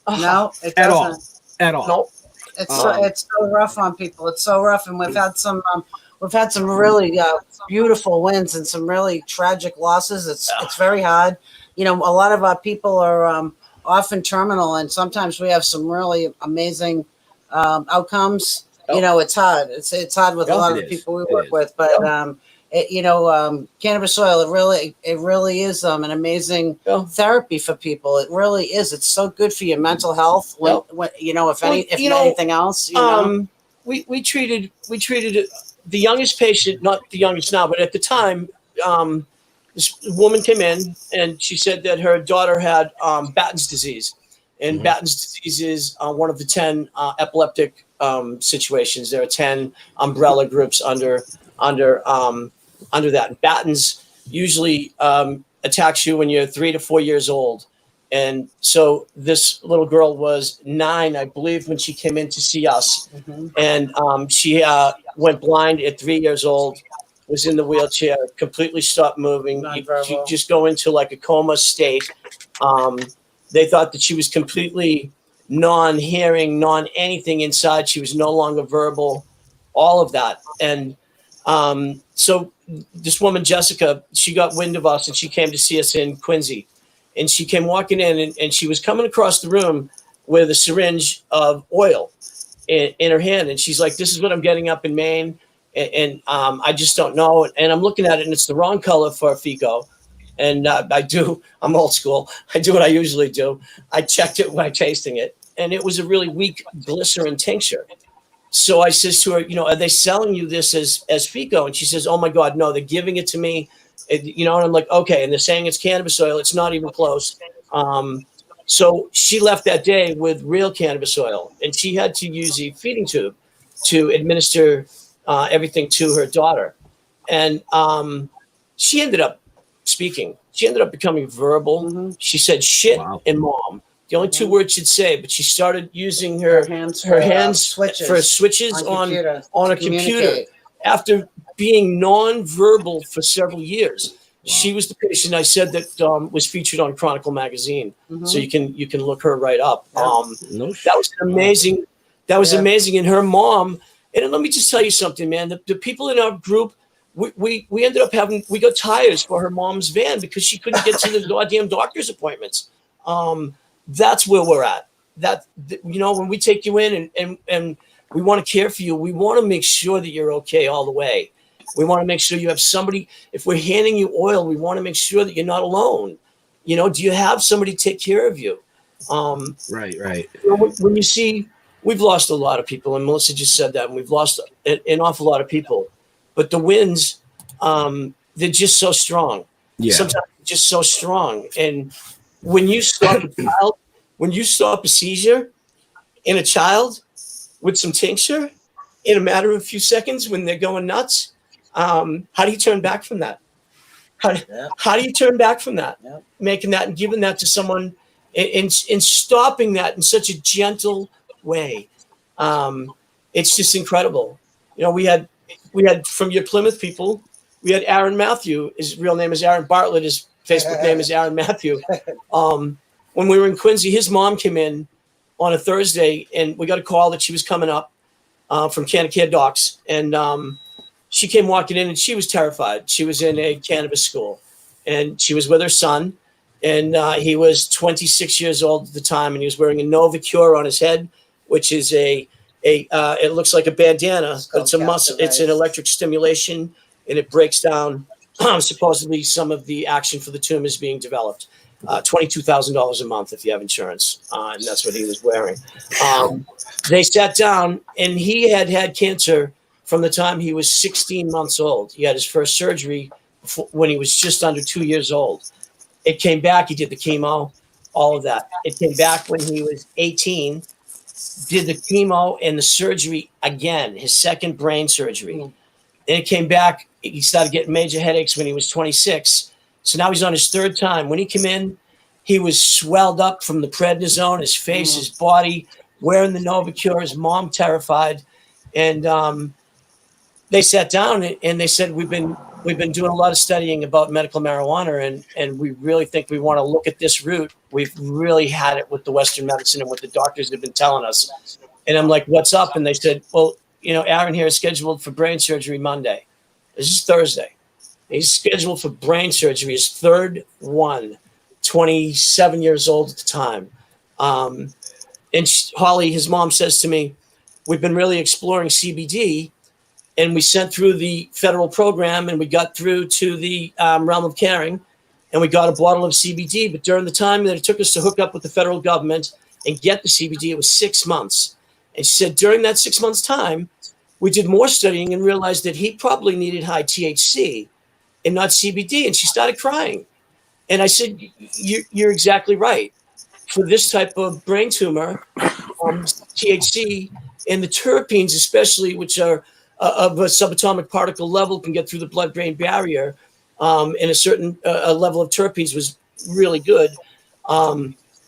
No, it doesn't at all. Nope. It's so rough on people. It's so rough, and we've had some really beautiful wins and some really tragic losses. It's very hard. A lot of our people are often terminal, and sometimes we have some really amazing outcomes. It's hard. It's hard with a lot of the people we work with, but cannabis oil, it really is an amazing therapy for people. It really is. It's so good for your mental health. If anything else, we treated the youngest patient, not the youngest now, but at the time, this woman came in and she said that her daughter had Batten's disease, and Batten's disease is one of the 10 epileptic situations. There are 10 umbrella groups under that. Batten's usually attacks you when you're 3 to 4 years old. And so this little girl was 9, I believe, when she came in to see us. And she went blind at 3 years old, was in the wheelchair, completely stopped moving. She just go into like a coma state. They thought that she was completely non-hearing, non-anything inside. She was no longer verbal, all of that. And so this woman, Jessica, she got wind of us and she came to see us in Quincy. And she came walking in and she was coming across the room with a syringe of oil in her hand. And she's like, this is what I'm getting up in Maine. And I just don't know. And I'm looking at it and it's the wrong color for Fico. And I'm old school. I do what I usually do. I checked it when I'm tasting it. And it was a really weak glycerin tincture. So I says to her, are they selling you this as Fico? And she says, oh my God, no, they're giving it to me. And I'm like, okay. And they're saying it's cannabis oil. It's not even close. So she left that day with real cannabis oil, and she had to use a feeding tube to administer everything to her daughter. And she ended up speaking. She ended up becoming verbal. She said shit and mom. The only 2 words she'd say, but she started using her hands for switches on a computer after being non-verbal for several years. She was the patient I said that was featured on Chronicle magazine. So you can look her right up. That was amazing. That was amazing. And her mom, and let me just tell you something, man, the people in our group, we ended up we got tires for her mom's van because she couldn't get to the goddamn doctor's appointments. That's where we're at. When we take you in and we want to care for you, we want to make sure that you're okay all the way. We want to make sure you have somebody. If we're handing you oil, we want to make sure that you're not alone. Do you have somebody take care of you? Right. When you see, we've lost a lot of people, and Melissa just said that, and we've lost an awful lot of people. But the wins, they're just so strong. Yeah. Sometimes they're just so strong. And when you stop a seizure in a child with some tincture in a matter of a few seconds when they're going nuts, how do you turn back from that? How do you turn back from that? Yep. Making that and giving that to someone and stopping that in such a gentle way. It's just incredible. You know, we had from your Plymouth people, we had Aaron Matthew. His real name is Aaron Bartlett. His Facebook name is Aaron Matthew. When we were in Quincy, his mom came in on a Thursday, and we got a call that she was coming up from Care Docs, and she came walking in, and she was terrified. She was in a cannabis school, and she was with her son, and he was 26 years old at the time, and he was wearing a Novacure on his head, which is it looks like a bandana, but it's a muscle. It's an electric stimulation, and it breaks down supposedly some of the action for the tumors being developed. $22,000 a month if you have insurance, and that's what he was wearing. They sat down, and he had cancer from the time he was 16 months old. He had his first surgery when he was just under 2 years old. It came back. He did the chemo, all of that. It came back when he was 18, did the chemo and the surgery again, his second brain surgery. And it came back. He started getting major headaches when he was 26. So now he's on his third time. When he came in, he was swelled up from the prednisone, his face, his body, wearing the Novacure, his mom terrified. And they sat down and they said, we've been doing a lot of studying about medical marijuana, and we really think we want to look at this route. We've really had it with the Western medicine and what the doctors have been telling us. And I'm like, what's up? And they said, well, you know, Aaron here is scheduled for brain surgery Monday. This is Thursday. He's scheduled for brain surgery, his third one, 27 years old at the time. And Holly, his mom, says to me, we've been really exploring CBD, and we sent through the federal program, and we got through to the realm of caring, and we got a bottle of CBD. But during the time that it took us to hook up with the federal government and get the CBD, it was 6 months. And she said during that 6 months' time, we did more studying and realized that he probably needed high THC and not CBD. And she started crying. And I said, you're exactly right. For this type of brain tumor, THC and the terpenes especially, which are of a subatomic particle level, can get through the blood-brain barrier, and a certain level of terpenes was really good.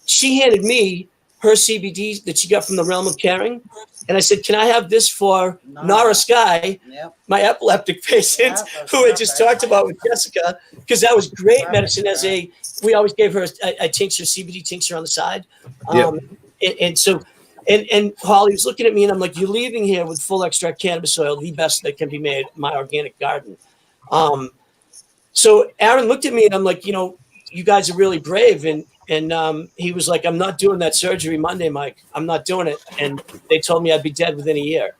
She handed me her CBD that she got from the realm of caring. And I said, can I have this for Nara Sky, my epileptic patient, who I just talked about with Jessica, because that was great medicine we always gave her a tincture, CBD tincture on the side. And Holly was looking at me, and I'm like, you're leaving here with full extract cannabis oil, the best that can be made in my organic garden. So Aaron looked at me, and I'm like, you know, you guys are really brave. And he was like, I'm not doing that surgery Monday, Mike. I'm not doing it. And they told me I'd be dead within a year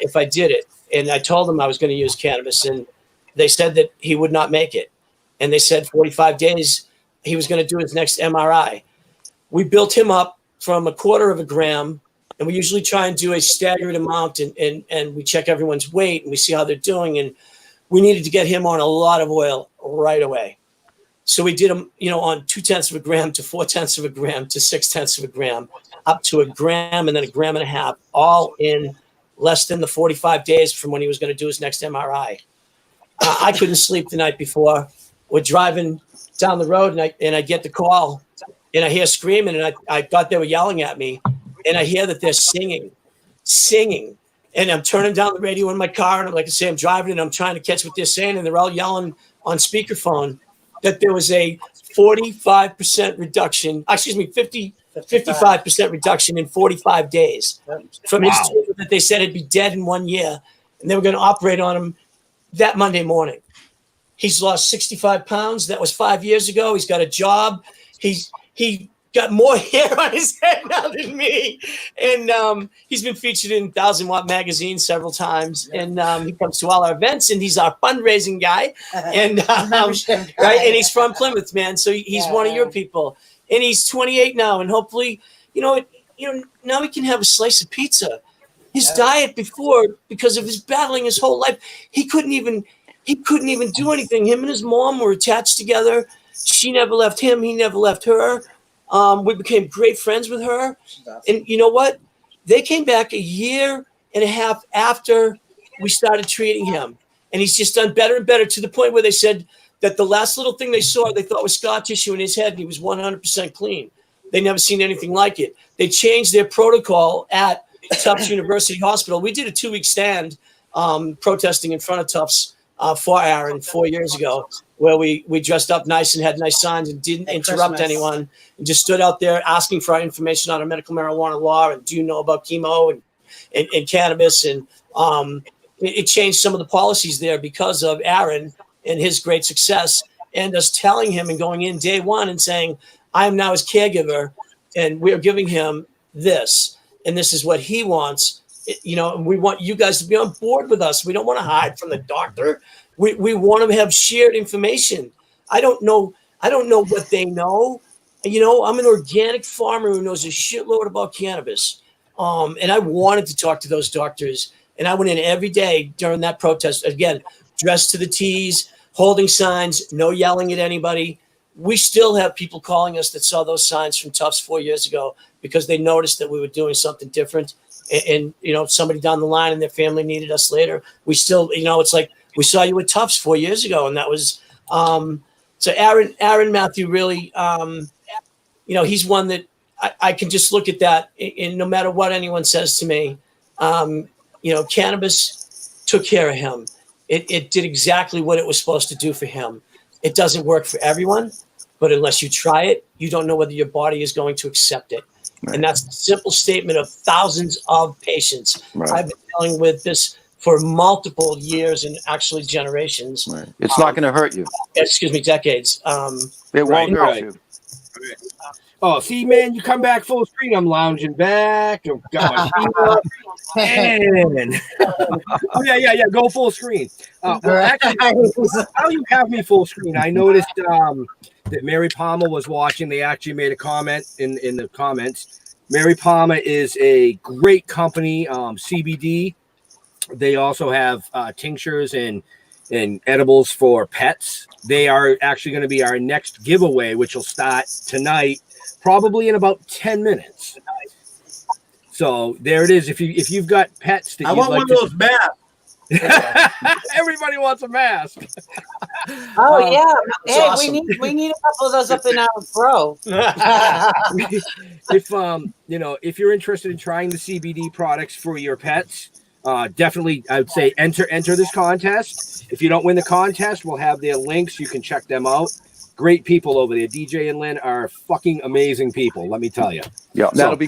if I did it. And I told them I was going to use cannabis, and they said that he would not make it. And they said 45 days he was going to do his next MRI. We built him up from 1/4 gram, and we usually try and do a staggered amount, and we check everyone's weight, and we see how they're doing. And we needed to get him on a lot of oil right away. So we did him, you know, on 0.2 gram to 0.4 gram to 0.6 gram, up to 1 gram and then 1.5 grams, all in less than the 45 days from when he was going to do his next MRI. I couldn't sleep the night before. We're driving down the road, and I get the call, and I hear screaming, and I thought they were yelling at me, and I hear that they're singing. And I'm turning down the radio in my car, and like I say, I'm driving, and I'm trying to catch what they're saying, and they're all yelling on speakerphone that there was a 45% reduction, 55% reduction in 45 days from his tumor that they said he'd be dead in 1 year, and they were going to operate on him that Monday morning. He's lost 65 pounds. That was 5 years ago. He's got a job. He got more hair on his head now than me. And he's been featured in 1000 Watt magazine several times. And he comes to all our events, and he's our fundraising guy. And right, and he's from Plymouth, man. So he's one of your people. And he's 28 now, and hopefully, now he can have a slice of pizza. His diet before, because of his battling his whole life, he couldn't even he couldn't even do anything. Him and his mom were attached together. She never left him. He never left her. We became great friends with her. And you know what? They came back a year and a half after we started treating him. And he's just done better and better, to the point where they said that the last little thing they saw, they thought was scar tissue in his head, and he was 100% clean. They never seen anything like it. They changed their protocol at Tufts University Hospital. We did a 2-week stand protesting in front of Tufts for Aaron 4 years ago, where we dressed up nice and had nice signs and didn't interrupt anyone, and just stood out there asking for our information on our medical marijuana law and do you know about chemo and cannabis. And it changed some of the policies there because of Aaron and his great success, and us telling him and going in day one and saying, I am now his caregiver and we're giving him this, and this is what he wants. And we want you guys to be on board with us. We don't want to hide from the doctor. We want to have shared information. I don't know what they know. I'm an organic farmer who knows a shitload about cannabis. And I wanted to talk to those doctors. And I went in every day during that protest, again, dressed to the T's, holding signs, no yelling at anybody. We still have people calling us that saw those signs from Tufts 4 years ago because they noticed that we were doing something different. And somebody down the line and their family needed us later. We still, it's like, we saw you at Tufts 4 years ago. And that was, so Aaron Matthew really, he's one that I can just look at that, and no matter what anyone says to me, cannabis took care of him. It did exactly what it was supposed to do for him. It doesn't work for everyone, but unless you try it, you don't know whether your body is going to accept it. Right. And that's the simple statement of thousands of patients. Right. I've been dealing with this for multiple years and actually generations. Right. It's not going to hurt you. Excuse me, decades. It won't hurt you. Oh, see, man, you come back full screen. I'm lounging back. I've got my feet up. Man. Oh, yeah. Go full screen. Well, actually, how you have me full screen? I noticed that Mary Palmer was watching. They actually made a comment in the comments. Mary Palmer is a great company, CBD. They also have tinctures and edibles for pets. They are actually going to be our next giveaway, which will start tonight, probably in about 10 minutes. So there it is. If you've got pets that I want one of those masks. Everybody wants a mask. Oh yeah. Hey, awesome. we need a couple of those up in our grow. If you're interested in trying the CBD products for your pets, definitely I would say enter this contest. If you don't win the contest, we'll have their links. You can check them out. Great people over there. DJ and Lynn are fucking amazing people, let me tell you. Yeah, that'll be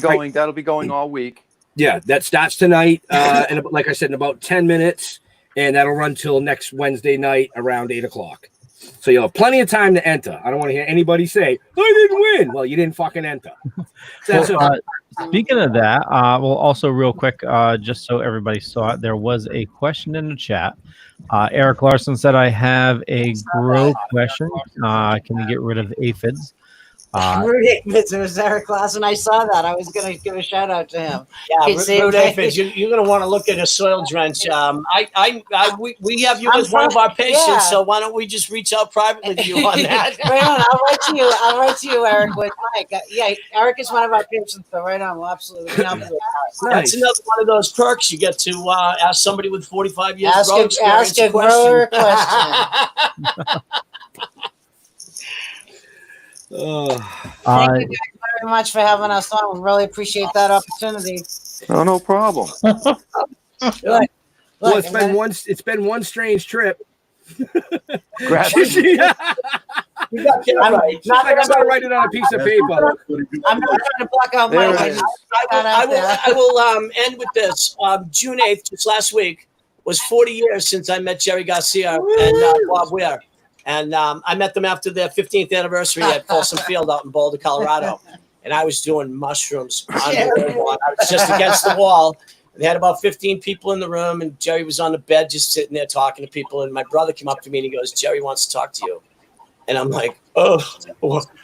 going all week. Yeah, that starts tonight, and like I said, in about 10 minutes, and that'll run till next Wednesday night around 8 o'clock. So you'll have plenty of time to enter. I don't want to hear anybody say, I didn't win. Well, you didn't fucking enter. Speaking of that, well, also real quick, just so everybody saw it, there was a question in the chat. Eric Larson said, I have a grow question. Can we get rid of aphids? It was Eric Larson. I saw that. I was going to give a shout out to him. Yeah, root aphids. You're going to want to look at a soil drench. We have you as one of our patients, so why don't we just reach out privately to you on that? Right on. I'll write to you, Eric, with Mike. Yeah, Eric is one of our patients, so right on. We'll absolutely help you. That's another one of those perks. You get to ask somebody with 45 years ask grow experience a grower question. Thank you guys very much for having us on. We really appreciate that opportunity. Oh, no problem. Well, it's been one strange trip. You got that right. I'm gonna write it on a piece of paper. I'm not trying to block out my way. I will end with this. June 8th, just last week, was 40 years since I met Jerry Garcia and Bob Weir. And I met them after their 15th anniversary at Folsom Field out in Boulder, Colorado. And I was doing mushrooms. I was just against the wall. They had about 15 people in the room, and Jerry was on the bed just sitting there talking to people. And my brother came up to me and he goes, Jerry wants to talk to you. And I'm like, oh,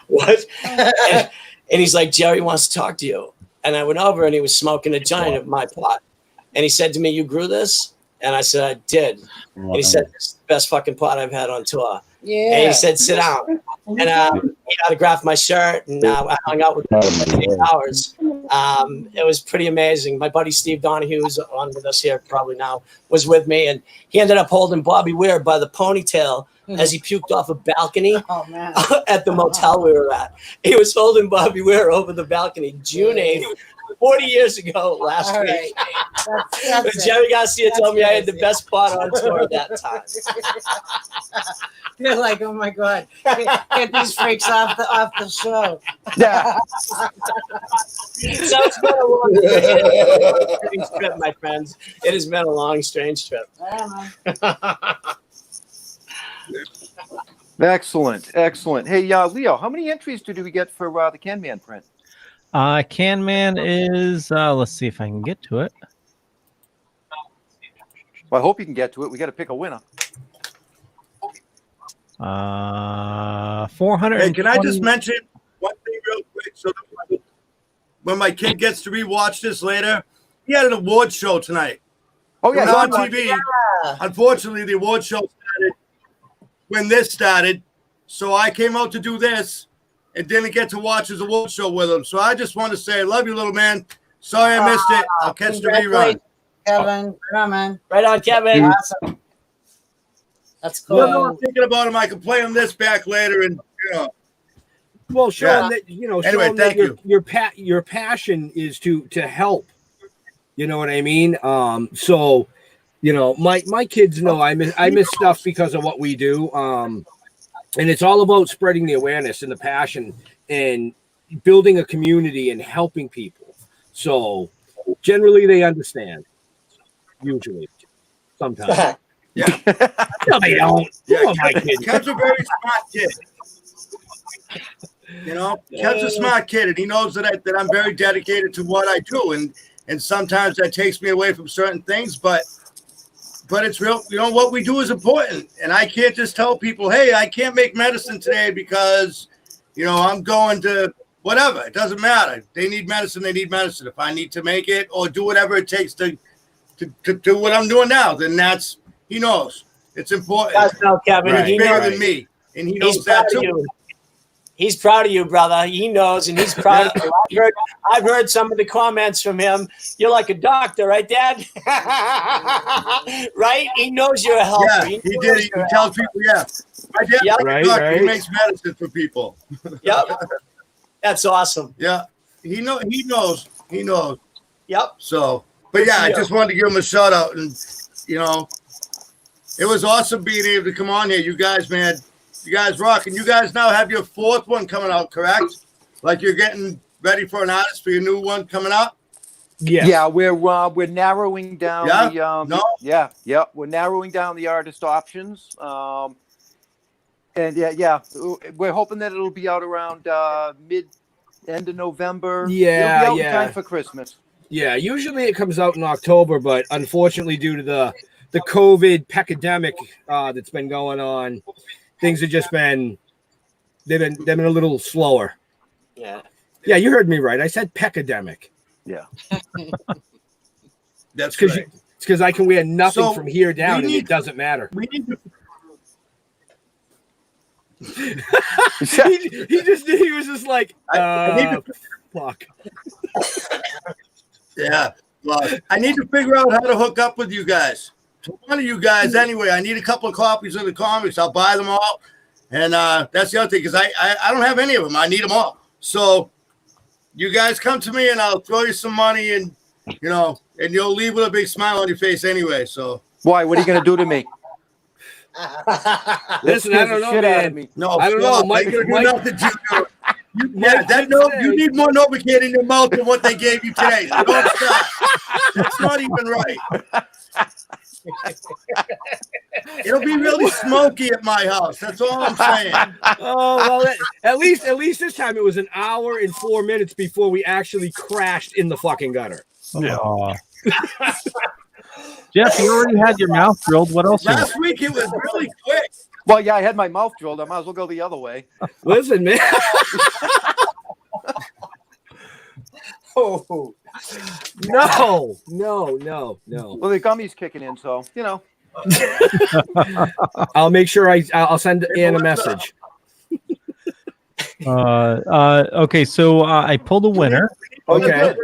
what? And he's like, Jerry wants to talk to you. And I went over and he was smoking a giant of my pot. And he said to me, you grew this? And I said, I did. And he said, this is the best fucking pot I've had on tour. Yeah. And he said, sit down. And he autographed my shirt, and I hung out with him for 8 hours. It was pretty amazing. My buddy Steve Donahue, who's on with us here probably now, was with me, and he ended up holding Bobby Weir by the ponytail as he puked off a balcony at the motel we were at. He was holding Bobby Weir over the balcony June 8th, 40 years ago last week. But Jerry Garcia told me I had the best pot on tour at that time. You're like, oh my God, get these freaks off the show. Yeah. So it's been a long, strange trip, my friends. It has been a long, strange trip. Excellent. Hey, Leo, how many entries did we get for the Canman print? Canman is, let's see if I can get to it. Well, I hope you can get to it. We got to pick a winner. 400. Hey, can I just mention one thing real quick? So that when my kid gets to rewatch this later, he had an award show tonight. Oh, yeah. It was on TV. Yeah. Unfortunately, the award show started when this started. So I came out to do this and didn't get to watch his award show with him. So I just want to say, I love you, little man. Sorry I missed it. I'll catch the rerun. Kevin, come on. Right on, Kevin. Awesome. That's cool. Well, I'm thinking about him. I can play him this back later, and Well, showing that Anyway, showing that thank your passion is to help. You know what I mean? So, my kids know I miss stuff because of what we do. And it's all about spreading the awareness and the passion and building a community and helping people. So, generally, they understand. Usually, sometimes. Yeah. No, they don't. Yeah, Who am I kidding? Kev's a very smart kid. Kev's a smart kid, and he knows that I'm very dedicated to what I do, and sometimes that takes me away from certain things, but it's real. What we do is important, and I can't just tell people, hey, I can't make medicine today because, I'm going to whatever. It doesn't matter. They need medicine. They need medicine. If I need to make it or do whatever it takes to do what I'm doing now, then he knows it's important. That's no, Kevin. Right. He Bigger knows. than me, and he knows that too. He's proud of you, brother. He knows, and he's proud of you. I've heard some of the comments from him. You're like a doctor, right, Dad? Right? He knows you're a helper. Yeah, he did. He tells people, yeah. My dad's Yep. like a doctor. He makes medicine for people. Yep. That's awesome. Yeah. He knows. Yep. So, but yeah, I just wanted to give him a shout out, and it was awesome being able to come on here. You guys, man, you guys rock, and you guys now have your 4th one coming out, correct? Like you're getting ready for an artist for your new one coming up. Yeah, we're narrowing down we're narrowing down the artist options. And we're hoping that it'll be out around end of November. Yeah, it'll be out in time for Christmas. Yeah, usually it comes out in October, but unfortunately, due to the COVID pandemic that's been going on, things have just been they've been a little slower. Yeah. Yeah, you heard me right. I said peckademic. Yeah. That's because right. it's because I can wear nothing So, from here down, and need- it doesn't matter. We need to. he was just like, I need to- fuck. Yeah. Well, I need to figure out how to hook up with you guys. To one of you guys, anyway. I need a couple of copies of the comics. I'll buy them all, and that's the other thing because I don't have any of them. I need them all. So you guys come to me, and I'll throw you some money, and and you'll leave with a big smile on your face anyway. So Why? What are you going to do to me? Listen, I don't know, Shit out of man. me. no, I don't know. Mike, Mike- you need more Novocaine in your mouth than what they gave you today. So don't stop. That's not even right. It'll be really smoky at my house. That's all I'm saying. Oh well, at least this time it was an hour and 4 minutes before we actually crashed in the fucking gutter. Aw. Jeff, you already had your mouth drilled. What else? Last week it was really quick. Well, yeah, I had my mouth drilled. I might as well go the other way. Listen, man. Oh, No. Well, the gummy's kicking in, so you know. I'll make sure I'll send Ann a message. Okay, so I pulled a winner. Okay.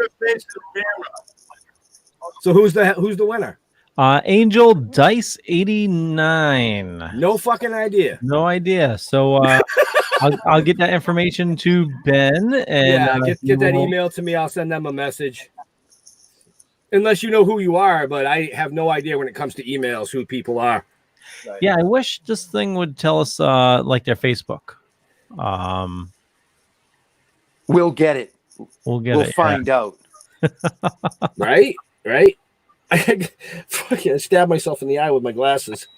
So who's the winner? Angel Dice 89. No fucking idea. No idea. So I'll get that information to Ben, and Yeah, get that email to me. I'll send them a message. Unless you know who you are, but I have no idea when it comes to emails who people are. Yeah, I wish this thing would tell us like their Facebook. We'll get it. We'll Find out. Right. I fucking stabbed myself in the eye with my glasses.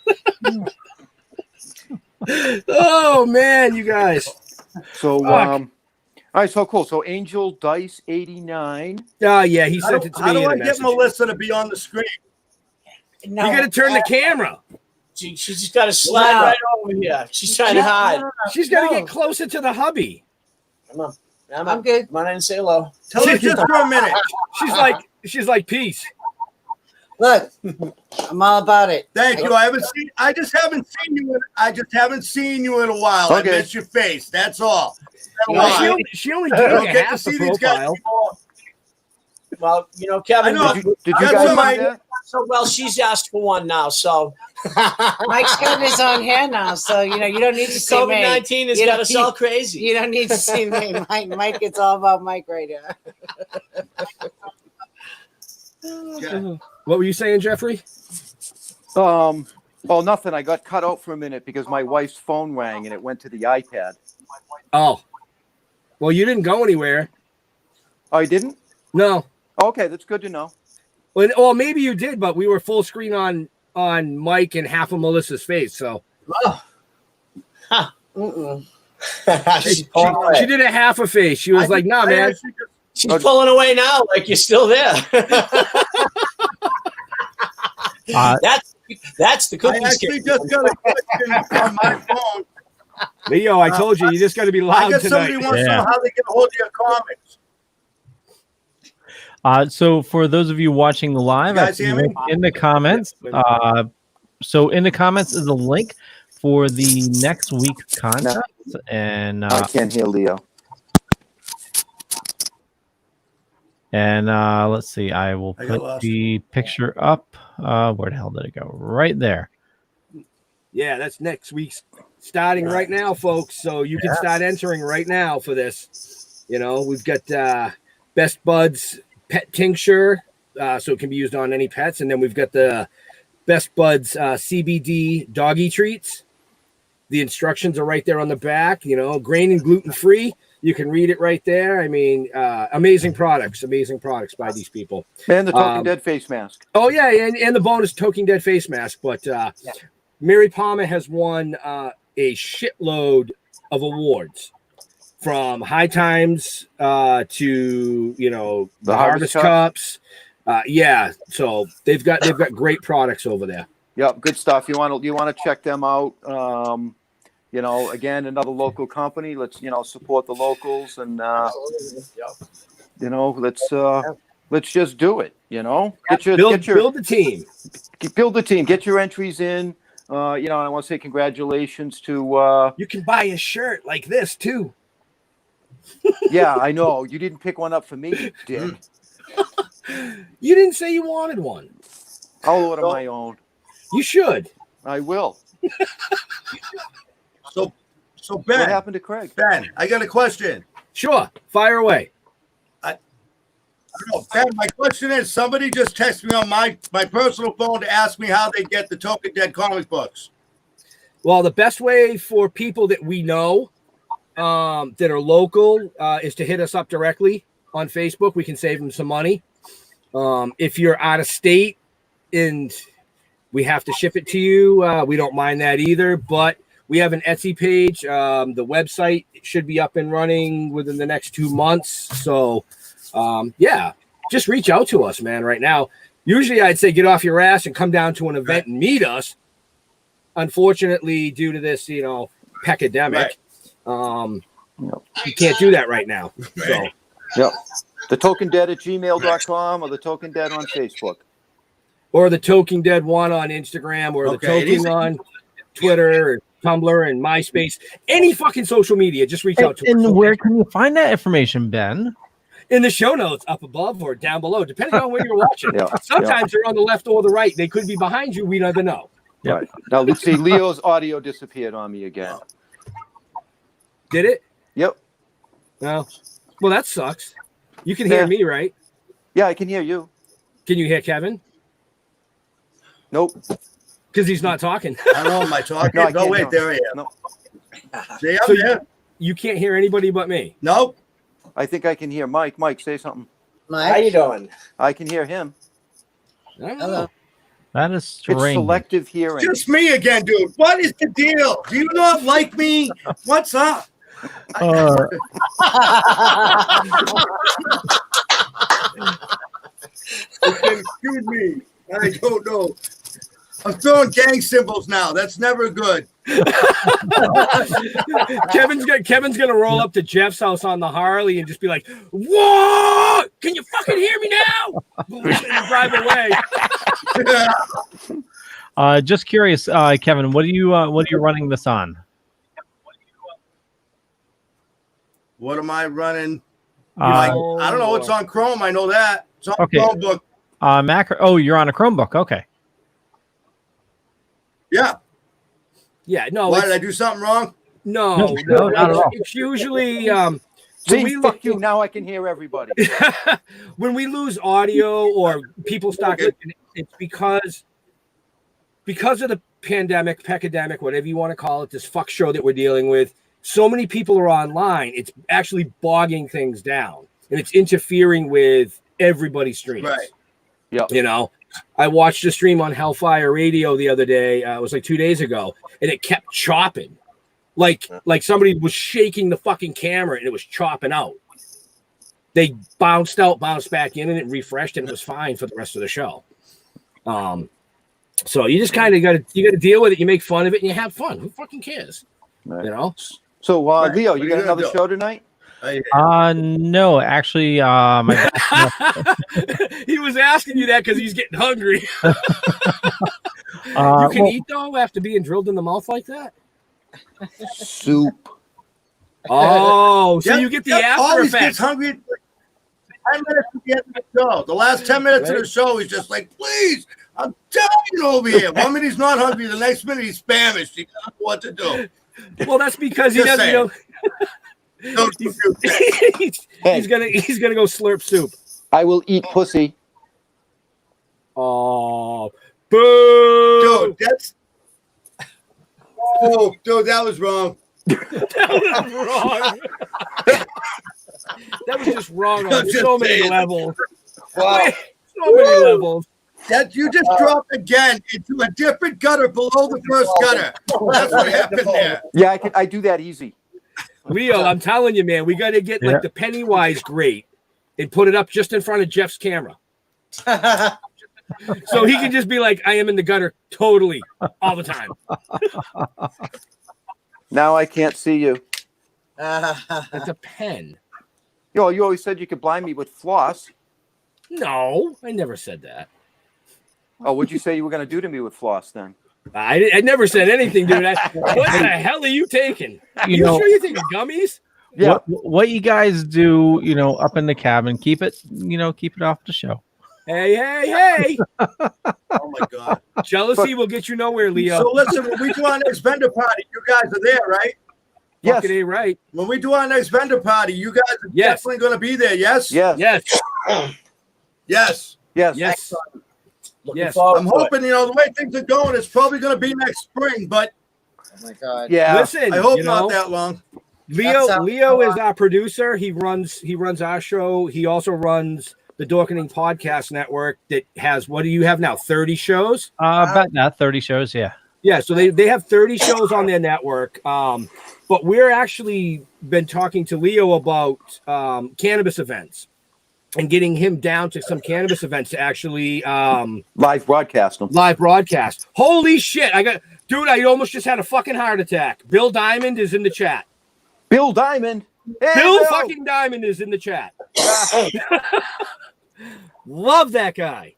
Oh man, you guys. So all right, so cool. So Angel Dice 89. Yeah, he sent it to me. How do in a I get message. Melissa to be on the screen? No, You got to turn the camera. she just got to slide right over here. She's trying to hide. She's got to get closer to the hubby. Come on. I'm good. Come on in and say hello. Tell her just for a minute. She's like peace. Look, I'm all about it. Thank you. I just haven't seen you in a while. Okay. I miss your face. That's all. She only gave don't me get to half see the these guys profile. anymore. Well, Kevin. I know. Did you That's guys all find right. that? So well, she's asked for one now. So Mike's got his own hair now, so you don't need to see me. COVID-19 has You got don't us all need- crazy. You don't need to see me. Mike, it's all about Mike right here. Yeah. What were you saying, Jeffrey? Well, nothing. I got cut out for a minute because my wife's phone rang and it went to the iPad. Oh, well, you didn't go anywhere. Oh, you didn't? No. Okay, that's good to know. Well, maybe you did, but we were full screen on Mike and half of Melissa's face. So Mm-mm. she did a half a face. She was like, "Nah, man." She's pulling away now, like you're still there. That's the I cookies. actually just got a question on my phone. Leo, I told you just got to be I loud guess tonight. somebody wants to know how they get a hold of your comics. So for those of you watching live, You guys hear me? in the comments, so in the comments is a link for the next week's contest, and I can't hear Leo. let's see, I will I got put lost. the picture up. Where the hell did it go? Right there. Yeah, that's next week's starting right now, folks. So you can start entering right now for this. We've got Best Buds pet tincture, so it can be used on any pets, and then we've got the Best Buds CBD doggy treats. The instructions are right there on the back. Grain and gluten free. You can read it right there. I mean, amazing products by these people. And the Toking Dead face mask. Oh yeah, and the bonus Toking Dead face mask. But Mary Palmer has won a shitload of awards, from High Times to the Harvest Cups. So they've got great products over there. Yep, good stuff. You want to check them out. Again, another local company. Let's support the locals, and let's just do it. Build the team. Build the team. Get your entries in. And I want to say congratulations to. You can buy a shirt like this too. Yeah, I know. You didn't pick one up for me, you dick. You didn't say you wanted one. I'll order my own. You should. I will. So Ben, What happened to Craig? Ben, I got a question. Sure, fire away. I don't know, Ben, my question is, somebody just texted me on my personal phone to ask me how they get the Token Dead comic books. Well, the best way for people that we know that are local is to hit us up directly on Facebook. We can save them some money. If you're out of state and we have to ship it to you, we don't mind that either. But we have an Etsy page. The website should be up and running within the next 2 months. So, just reach out to us, man, right now. Usually I'd say get off your ass and come down to an event and meet us. Unfortunately, due to this, pecademic, you can't do that right now. So, Yep. The Token Dead at gmail.com or the Token Dead on Facebook. Or the Toking Dead one on Instagram, or the Toking on Twitter, or Tumblr, and MySpace. Any fucking social media, just reach out to us. And where can you find that information, Ben? In the show notes, up above or down below, depending on where you're watching. Yeah, Sometimes they're on the left or the right. They could be behind you. We never know. Yep. Right. Now, let's see. Leo's audio disappeared on me again. Did it? Yep. No. Well, that sucks. You can hear me, right? Yeah, I can hear you. Can you hear Kevin? Nope. Because he's not talking. I don't know. Am I talking? No, I No, can't wait, hear. there I am. No. See, So I'm here. You can't hear anybody but me. Nope. I think I can hear Mike. Mike, say something. How you doing? I can hear him. I don't know. That is It's strange. selective hearing. Just me again, dude. What is the deal? Do you not like me? What's up? Excuse me. I don't know. I'm throwing gang symbols now. That's never good. Kevin's gonna roll up to Jeff's house on the Harley and just be like, "What? Can you fucking hear me now?" And drive away. Just curious, Kevin, what are you running this on? What am I running? Uh, I don't know. It's on Chrome. I know that. It's on Okay. Chromebook. Mac. Oh, you're on a Chromebook. Okay. Yeah. Yeah, no. Why did I do something wrong? No, not at all. It's usually See, fuck you. Now I can hear everybody. when we lose audio or people start listening, it's because of the pandemic, pecademic, whatever you want to call it, this fuck show that we're dealing with. So many people are online. It's actually bogging things down, and it's interfering with everybody's streams. Right. Yeah. You know, I watched a stream on Hellfire Radio the other day. It was like 2 days ago, and it kept chopping, like somebody was shaking the fucking camera, and it was chopping out. They bounced out, bounced back in, and it refreshed, and it was fine for the rest of the show. So you just kind of got to deal with it. You make fun of it, and you have fun. Who fucking cares? Right. You know. So, Right. Leo, What you are got you another gonna do? show tonight? No, actually, my He was asking you that because he's getting hungry. You can well, eat though after being drilled in the mouth like that. Soup. Oh, so Jeff- you get the Jeff after always effects. gets hungry. 10 minutes at the end of the show. The last 10 minutes of the show, he's just like, please, I'm dying over here. 1 minute he's not hungry, the next minute he's famished. He doesn't know what to do. Well, that's because he Just doesn't know. Don't He's, do he's gonna go slurp soup. I will eat pussy. Oh, boo! Dude, that's. Oh, dude, that was wrong. That was wrong. That was just wrong I'm on just so many saying. levels. Wow. So many levels. That you just dropped again into a different gutter below the first gutter. That's what happened there. Yeah, I do that easy. Leo, I'm telling you, man, we got to get like the Pennywise grate and put it up just in front of Jeff's camera. So he can just be like, I am in the gutter totally all the time. Now I can't see you. That's a pen. You always said you could blind me with floss. No, I never said that. Oh, what'd you say you were going to do to me with floss then? I never said anything, dude. What the hell are you taking? You sure you're taking gummies? Yeah. What you guys do, up in the cabin, keep it off the show. Hey. Oh, my God. Jealousy will get you nowhere, Leo. So, listen, when we do our next vendor party, you guys are there, right? Yes. Fucking ain't right. When we do our next vendor party, you guys are definitely going to be there, yes? Yes. Yes. Yes. Yes. Yes. Looking Yes. forward I'm to it. hoping, the way things are going, it's probably going to be next spring, but Oh my God. Yeah. Listen, I hope you not know, that long. Leo is our producer. He runs our show. He also runs the Dorkening Podcast Network that has, what do you have now? 30 shows? About that, 30 shows, yeah. Yeah, so they have 30 shows on their network. But we're actually been talking to Leo about cannabis events and getting him down to some cannabis events to actually Live broadcast them. live broadcast. Holy shit. I almost just had a fucking heart attack. Bill Diamond is in the chat. Bill Diamond. Hey, Bill fucking Diamond is in the chat. Love that guy.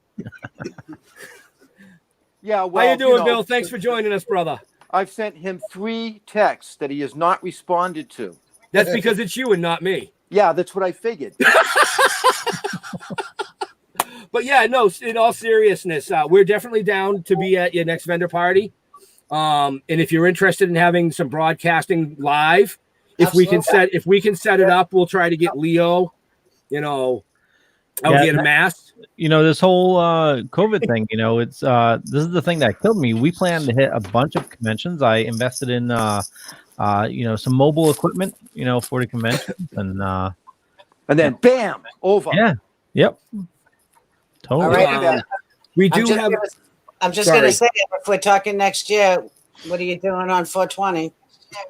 Yeah, well, How you doing, Bill? Thanks for joining us, brother. I've sent him 3 texts that he has not responded to. That's because it's you and not me. Yeah, that's what I figured. But yeah, no, in all seriousness, we're definitely down to be at your next vendor party. And if you're interested in having some broadcasting live, if we can set it up, we'll try to get Leo, I'll get a mask. This whole COVID thing, it's this is the thing that killed me. We plan to hit a bunch of conventions. I invested in some mobile equipment, for the conventions, and then bam, over. Yeah. Yep. Totally. All right. We do I'm just going to say, if we're talking next year, what are you doing on 420?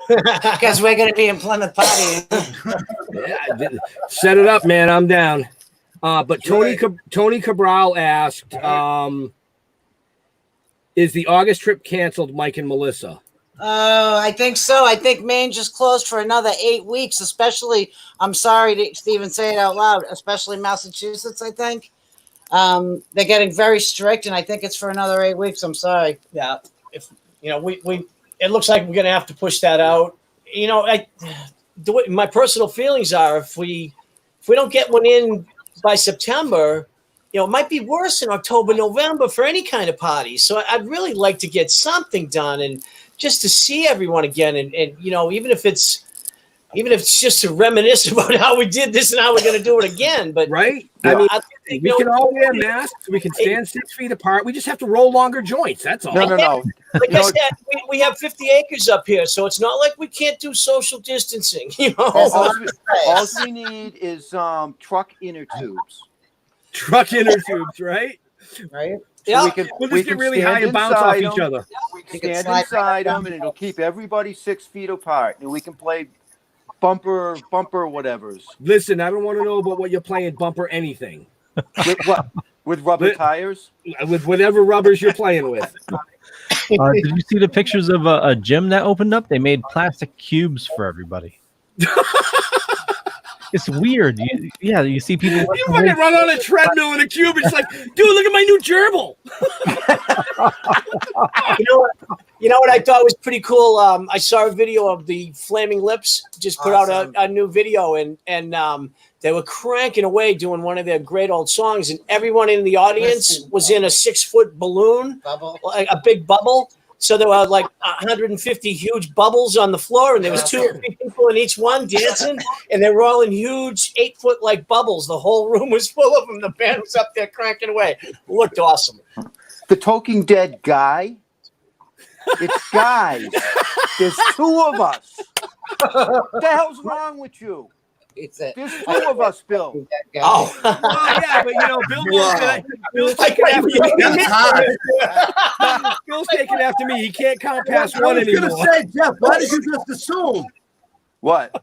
Because we're going to be in Plymouth partying. Set it up, man. I'm down. But Tony Cabral asked, is the August trip canceled, Mike and Melissa? I think so. I think Maine just closed for another 8 weeks, especially, I'm sorry to even say it out loud, especially Massachusetts, I think. They're getting very strict, and I think it's for another 8 weeks. I'm sorry. Yeah. If it looks like we're going to have to push that out. My personal feelings are if we don't get one in by September, it might be worse in October, November for any kind of party. So I'd really like to get something done and just to see everyone again. And even if it's just to reminisce about how we did this and how we're going to do it again. But right. I think we can all wear masks. We can stand 6 feet apart. We just have to roll longer joints. That's all. No. Like I said, we have 50 acres up here, so it's not like we can't do social distancing. All we need is truck inner tubes. Truck inner tubes, right? Right. Yeah. We'll just get really high and bounce off each other. We can stand inside them, and it'll keep everybody 6 feet apart, and we can play bumper whatevers. Listen, I don't want to know about what you're playing bumper anything. With what? With rubber tires? With whatever rubbers you're playing with. Did you see the pictures of a gym that opened up? They made plastic cubes for everybody. It's weird. You see people. You fucking run on a treadmill in a cube. It's like, dude, look at my new gerbil. You know what I thought was pretty cool? I saw a video of the Flaming Lips just put out a new video, and they were cranking away doing one of their great old songs, and everyone in the audience was in a 6-foot balloon, like a big bubble. So there were like 150 huge bubbles on the floor, and there was 2 or 3 people in each one dancing, and they were all in huge 8-foot like bubbles. The whole room was full of them. The band was up there cranking away. It looked awesome. The Toking Dead guy. It's guys. There's 2 of us. What the hell's wrong with you? There's 2 of us, Bill. Oh, yeah, but Bill's taking after me. Bill's taking after me. He can't count past one anymore. I was going to say, Jeff, why did you just assume? What?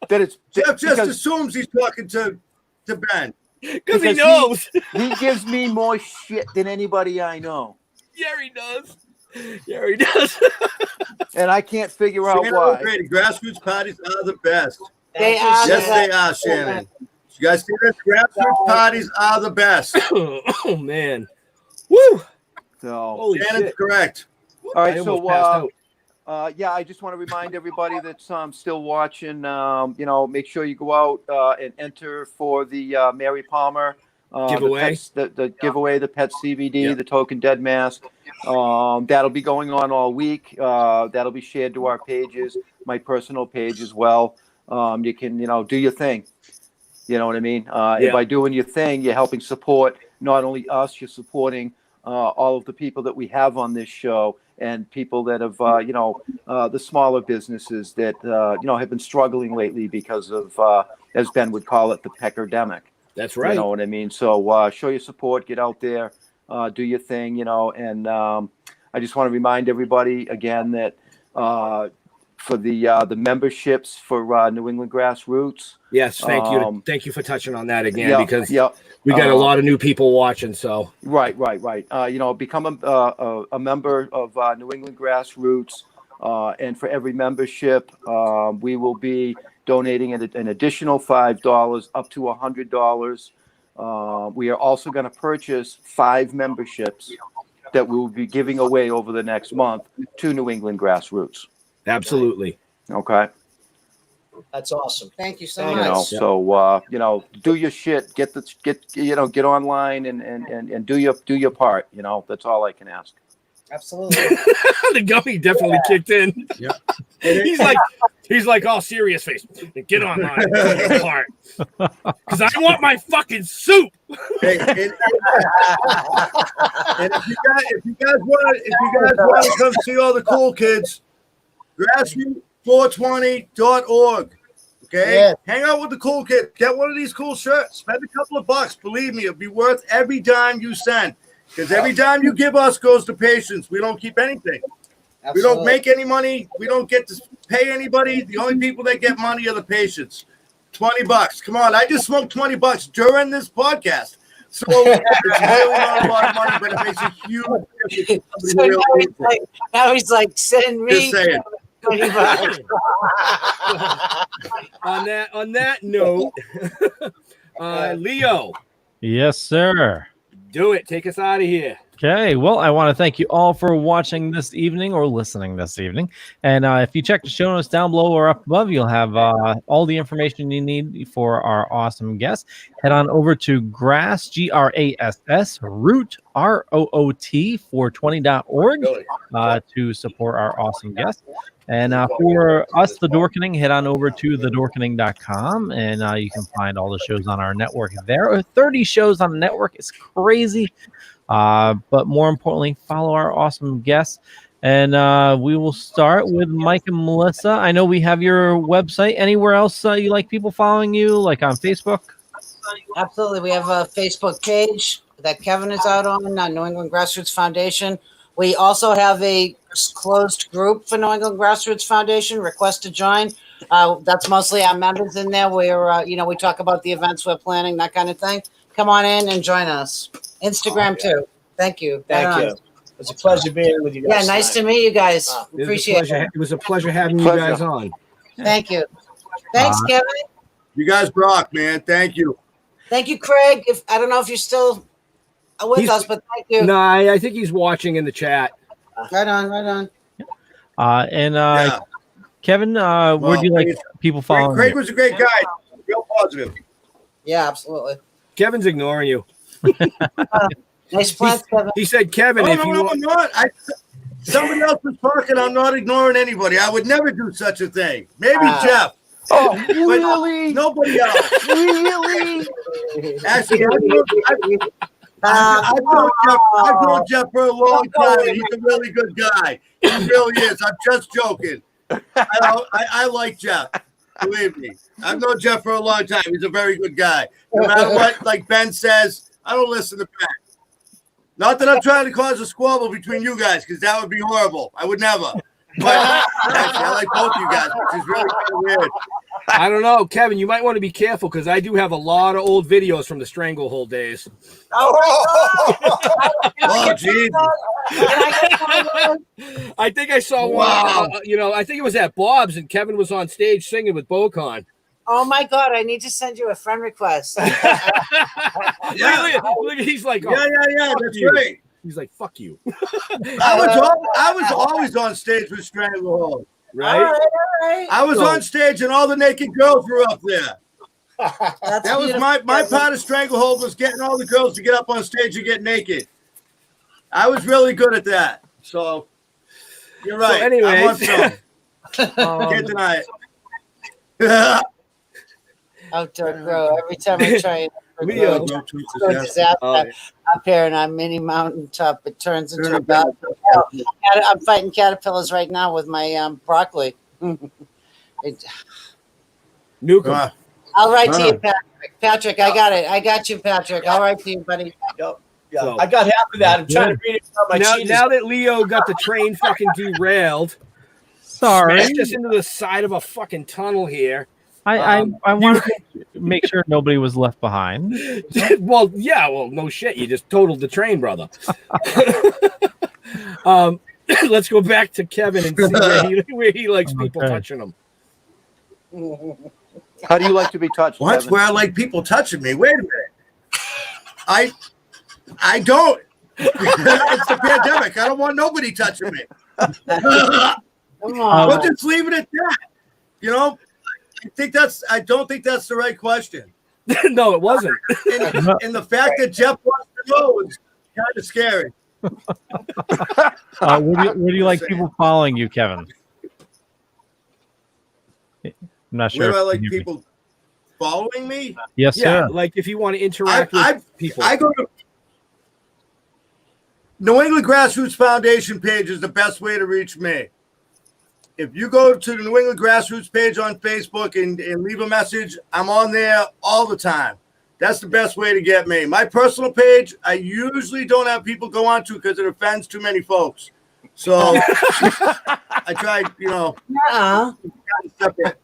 That it's Jeff just assumes he's talking to Ben. Because he knows. He gives me more shit than anybody I know. Yeah, he does. And I can't figure out why. Grassroots parties are the best. They are. Yes, they are, Shannon. You guys see this? Grassroots parties are the best. Oh, man. Woo! So, Shannon's correct. All right, so I just want to remind everybody that's still watching. Make sure you go out and enter for the Mary Palmer giveaway. The giveaway, the pet CBD, the Token Dead Mask. That'll be going on all week. That'll be shared to our pages, my personal page as well. You can, do your thing. You know what I mean? And by doing your thing, you're helping support not only us, you're supporting all of the people that we have on this show and people that have, the smaller businesses that, have been struggling lately because of, as Ben would call it, the peckerdemic. That's right. You know what I mean? So show your support, get out there, do your thing, and I just want to remind everybody again that for the memberships for New England Grassroots. Yes, thank you. Thank you for touching on that again because we got a lot of new people watching. So right. Become a member of New England Grassroots. And for every membership, we will be donating an additional $5 up to $100. We are also going to purchase 5 memberships that we will be giving away over the next month to New England Grassroots. Absolutely. Okay. That's awesome. Thank you so Thank much. you. So do your shit. Get online and do your part. That's all I can ask. Absolutely. The gummy definitely kicked in. Yeah. He's like all serious face. Get online, do your part, because I want my fucking soup. Hey, and if you guys want to come see all the cool kids, grassroot420.org. Okay, Yeah. hang out with the cool kids. Get one of these cool shirts. Spend a couple of bucks. Believe me, it'll be worth every dime you send. Because every dime you give us goes to patients. We don't keep anything. Absolutely. We don't make any money. We don't get to pay anybody. The only people that get money are the patients. $20. Come on, I just smoked $20 during this podcast. So it's really not a lot of money, but it makes a huge difference. So now he's like, send me Just saying. $20. On that note, Leo, Yes, sir. do it. Take us out of here. Okay, well, I want to thank you all for watching this evening or listening this evening. And if you check the show notes down below or up above, you'll have all the information you need for our awesome guest. Head on over to grass, GRASS, root, ROOT, 420.org to support our awesome guest. And for us, The Dorkening, head on over to thedorkening.com, and you can find all the shows on our network. There are 30 shows on the network. It's crazy. But more importantly, follow our awesome guests. And we will start with Mike and Melissa. I know we have your website. Anywhere else you like people following you, like on Facebook? Absolutely. We have a Facebook page that Kevin is out on, New England Grassroots Foundation. We also have a closed group for New England Grassroots Foundation. Request to join. That's mostly our members in there where, we talk about the events we're planning, that kind of thing. Come on in and join us. Instagram too. Thank you. Thank you. It's a pleasure being with you guys. Yeah, nice to meet you guys. Appreciate it. It was a pleasure having you guys on. Thank you. Thanks, Kevin. You guys rock, man. Thank you. Thank you, Craig. I don't know if you're still with us, but thank you. No, I think he's watching in the chat. Right on. Kevin, where do you like people following Craig you? was a great guy. Real positive. Yeah, absolutely. Kevin's ignoring you. Nice plans, Kevin. He said, Kevin, No, if you I'm not. Somebody else was talking. I'm not ignoring anybody. I would never do such a thing. Maybe Jeff. Oh, But really? nobody else. Really? Actually, I've known Jeff for a long time. And he's a really good guy. He really is. I'm just joking. I like Jeff. Believe me. I've known Jeff for a long time. He's a very good guy. No matter what, like Ben says, I don't listen to Ben. Not that I'm trying to cause a squabble between you guys, because that would be horrible. I would never. But actually, I like both you guys, which is really kind of weird. I don't know, Kevin, you might want to be careful because I do have a lot of old videos from the Stranglehold days. Oh, Jesus. I think I saw one. Wow. I think it was at Bob's, and Kevin was on stage singing with Bocon. Oh my God! I need to send you a friend request. Yeah. Look, he's like, Yeah, that's you. right. He's like, fuck you. I was always on stage with Stranglehold. Right? All right. I was on stage and all the naked girls were up there. That's That was my part of Stranglehold was getting all the girls to get up on stage and get naked. I was really good at that. So you're right. So anyways, I'm on film. Can't deny it. Outdoor grow. Every time I try Leo. up here in our mini mountaintop, it turns into a battle. I'm fighting caterpillars right now with my broccoli. Newcomb. I'll write to you, Patrick. Patrick, I got it. I got you, Patrick. I'll write to you, buddy. Yep. Yeah, So- I got half of that. I'm trying to read it from my cheetahs. Now that Leo got the train fucking derailed, Sorry. smashed us into the side of a fucking tunnel here. I want to make sure nobody was left behind. Well, no shit. You just totaled the train, brother. let's go back to Kevin and see where he likes people Okay. touching him. How do you like to be touched? Well, that's Kevin? where I like people touching me. Wait a minute. I don't. It's the pandemic. I don't want nobody touching me. Come We'll on. just leave it at that. You know, I don't think that's the right question. No, it wasn't. And the fact that Jeff wants to know is kind of scary. Where do you like people following you, Kevin? I'm not sure. Where do I if like you hear me. people following me? Yes, Yeah, sir. like if you want to interact with people. I go to New England Grassroots Foundation page is the best way to reach me. If you go to the New England Grassroots page on Facebook and leave a message, I'm on there all the time. That's the best way to get me. My personal page, I usually don't have people go on to because it offends too many folks. So I try, Uh-uh. separate.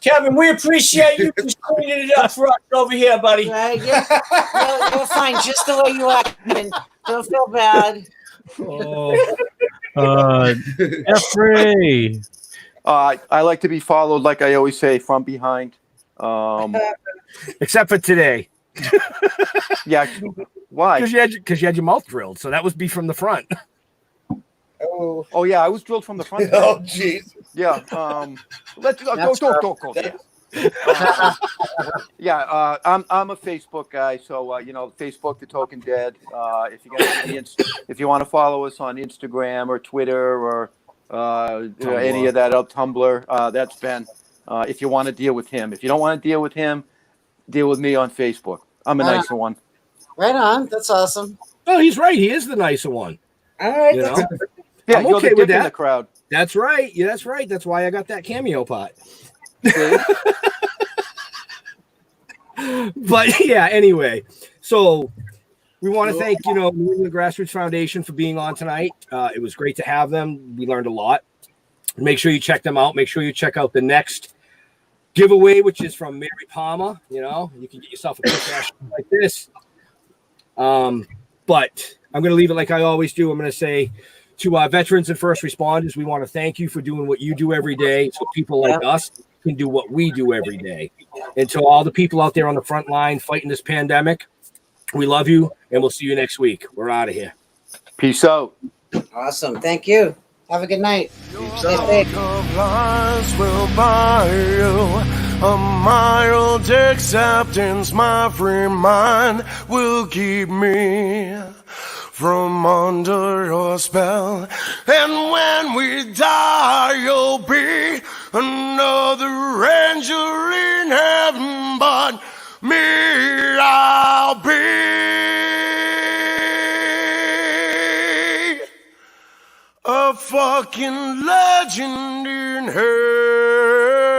Kevin, we appreciate you just cleaning it up for us over here, buddy. Right? You're fine just the way you are. Kevin. Don't feel bad. Jeffrey. I like to be followed, like I always say, from behind. Except for today. Yeah. Why? Because you had your mouth drilled, so that was be from the front. Oh yeah, I was drilled from the front. Oh, jeez. Yeah. Let's go. Go. Yeah. I'm a Facebook guy, so Facebook, the Token Dead. If you want to follow us on Instagram or Twitter or any of that up Tumblr, that's Ben. If you want to deal with him, if you don't want to deal with him, deal with me on Facebook. I'm a nicer one. Right on. That's awesome. Oh, he's right. He is the nicer one. All right. You know? Yeah, I'm you're okay the with dick in that. the crowd. That's right. Yeah, that's right. That's why I got that cameo pot. But yeah, anyway. So we want to thank, New England Grassroots Foundation for being on tonight. It was great to have them. We learned a lot. Make sure you check them out. Make sure you check out the next giveaway, which is from Mary Palmer. You can get yourself a kick-ass like this. But I'm going to leave it like I always do. I'm going to say to our veterans and first responders, we want to thank you for doing what you do every day so people like us can do what we do every day. And to all the people out there on the front line fighting this pandemic, we love you, and we'll see you next week. We're out of here. Peace out. Awesome. Thank you. Have a good night. Stay safe. Of lies will buy you a mild acceptance. My free mind will keep me from under your spell. And when we die, you'll be another angel in heaven, but me, I'll be a fucking legend in hell.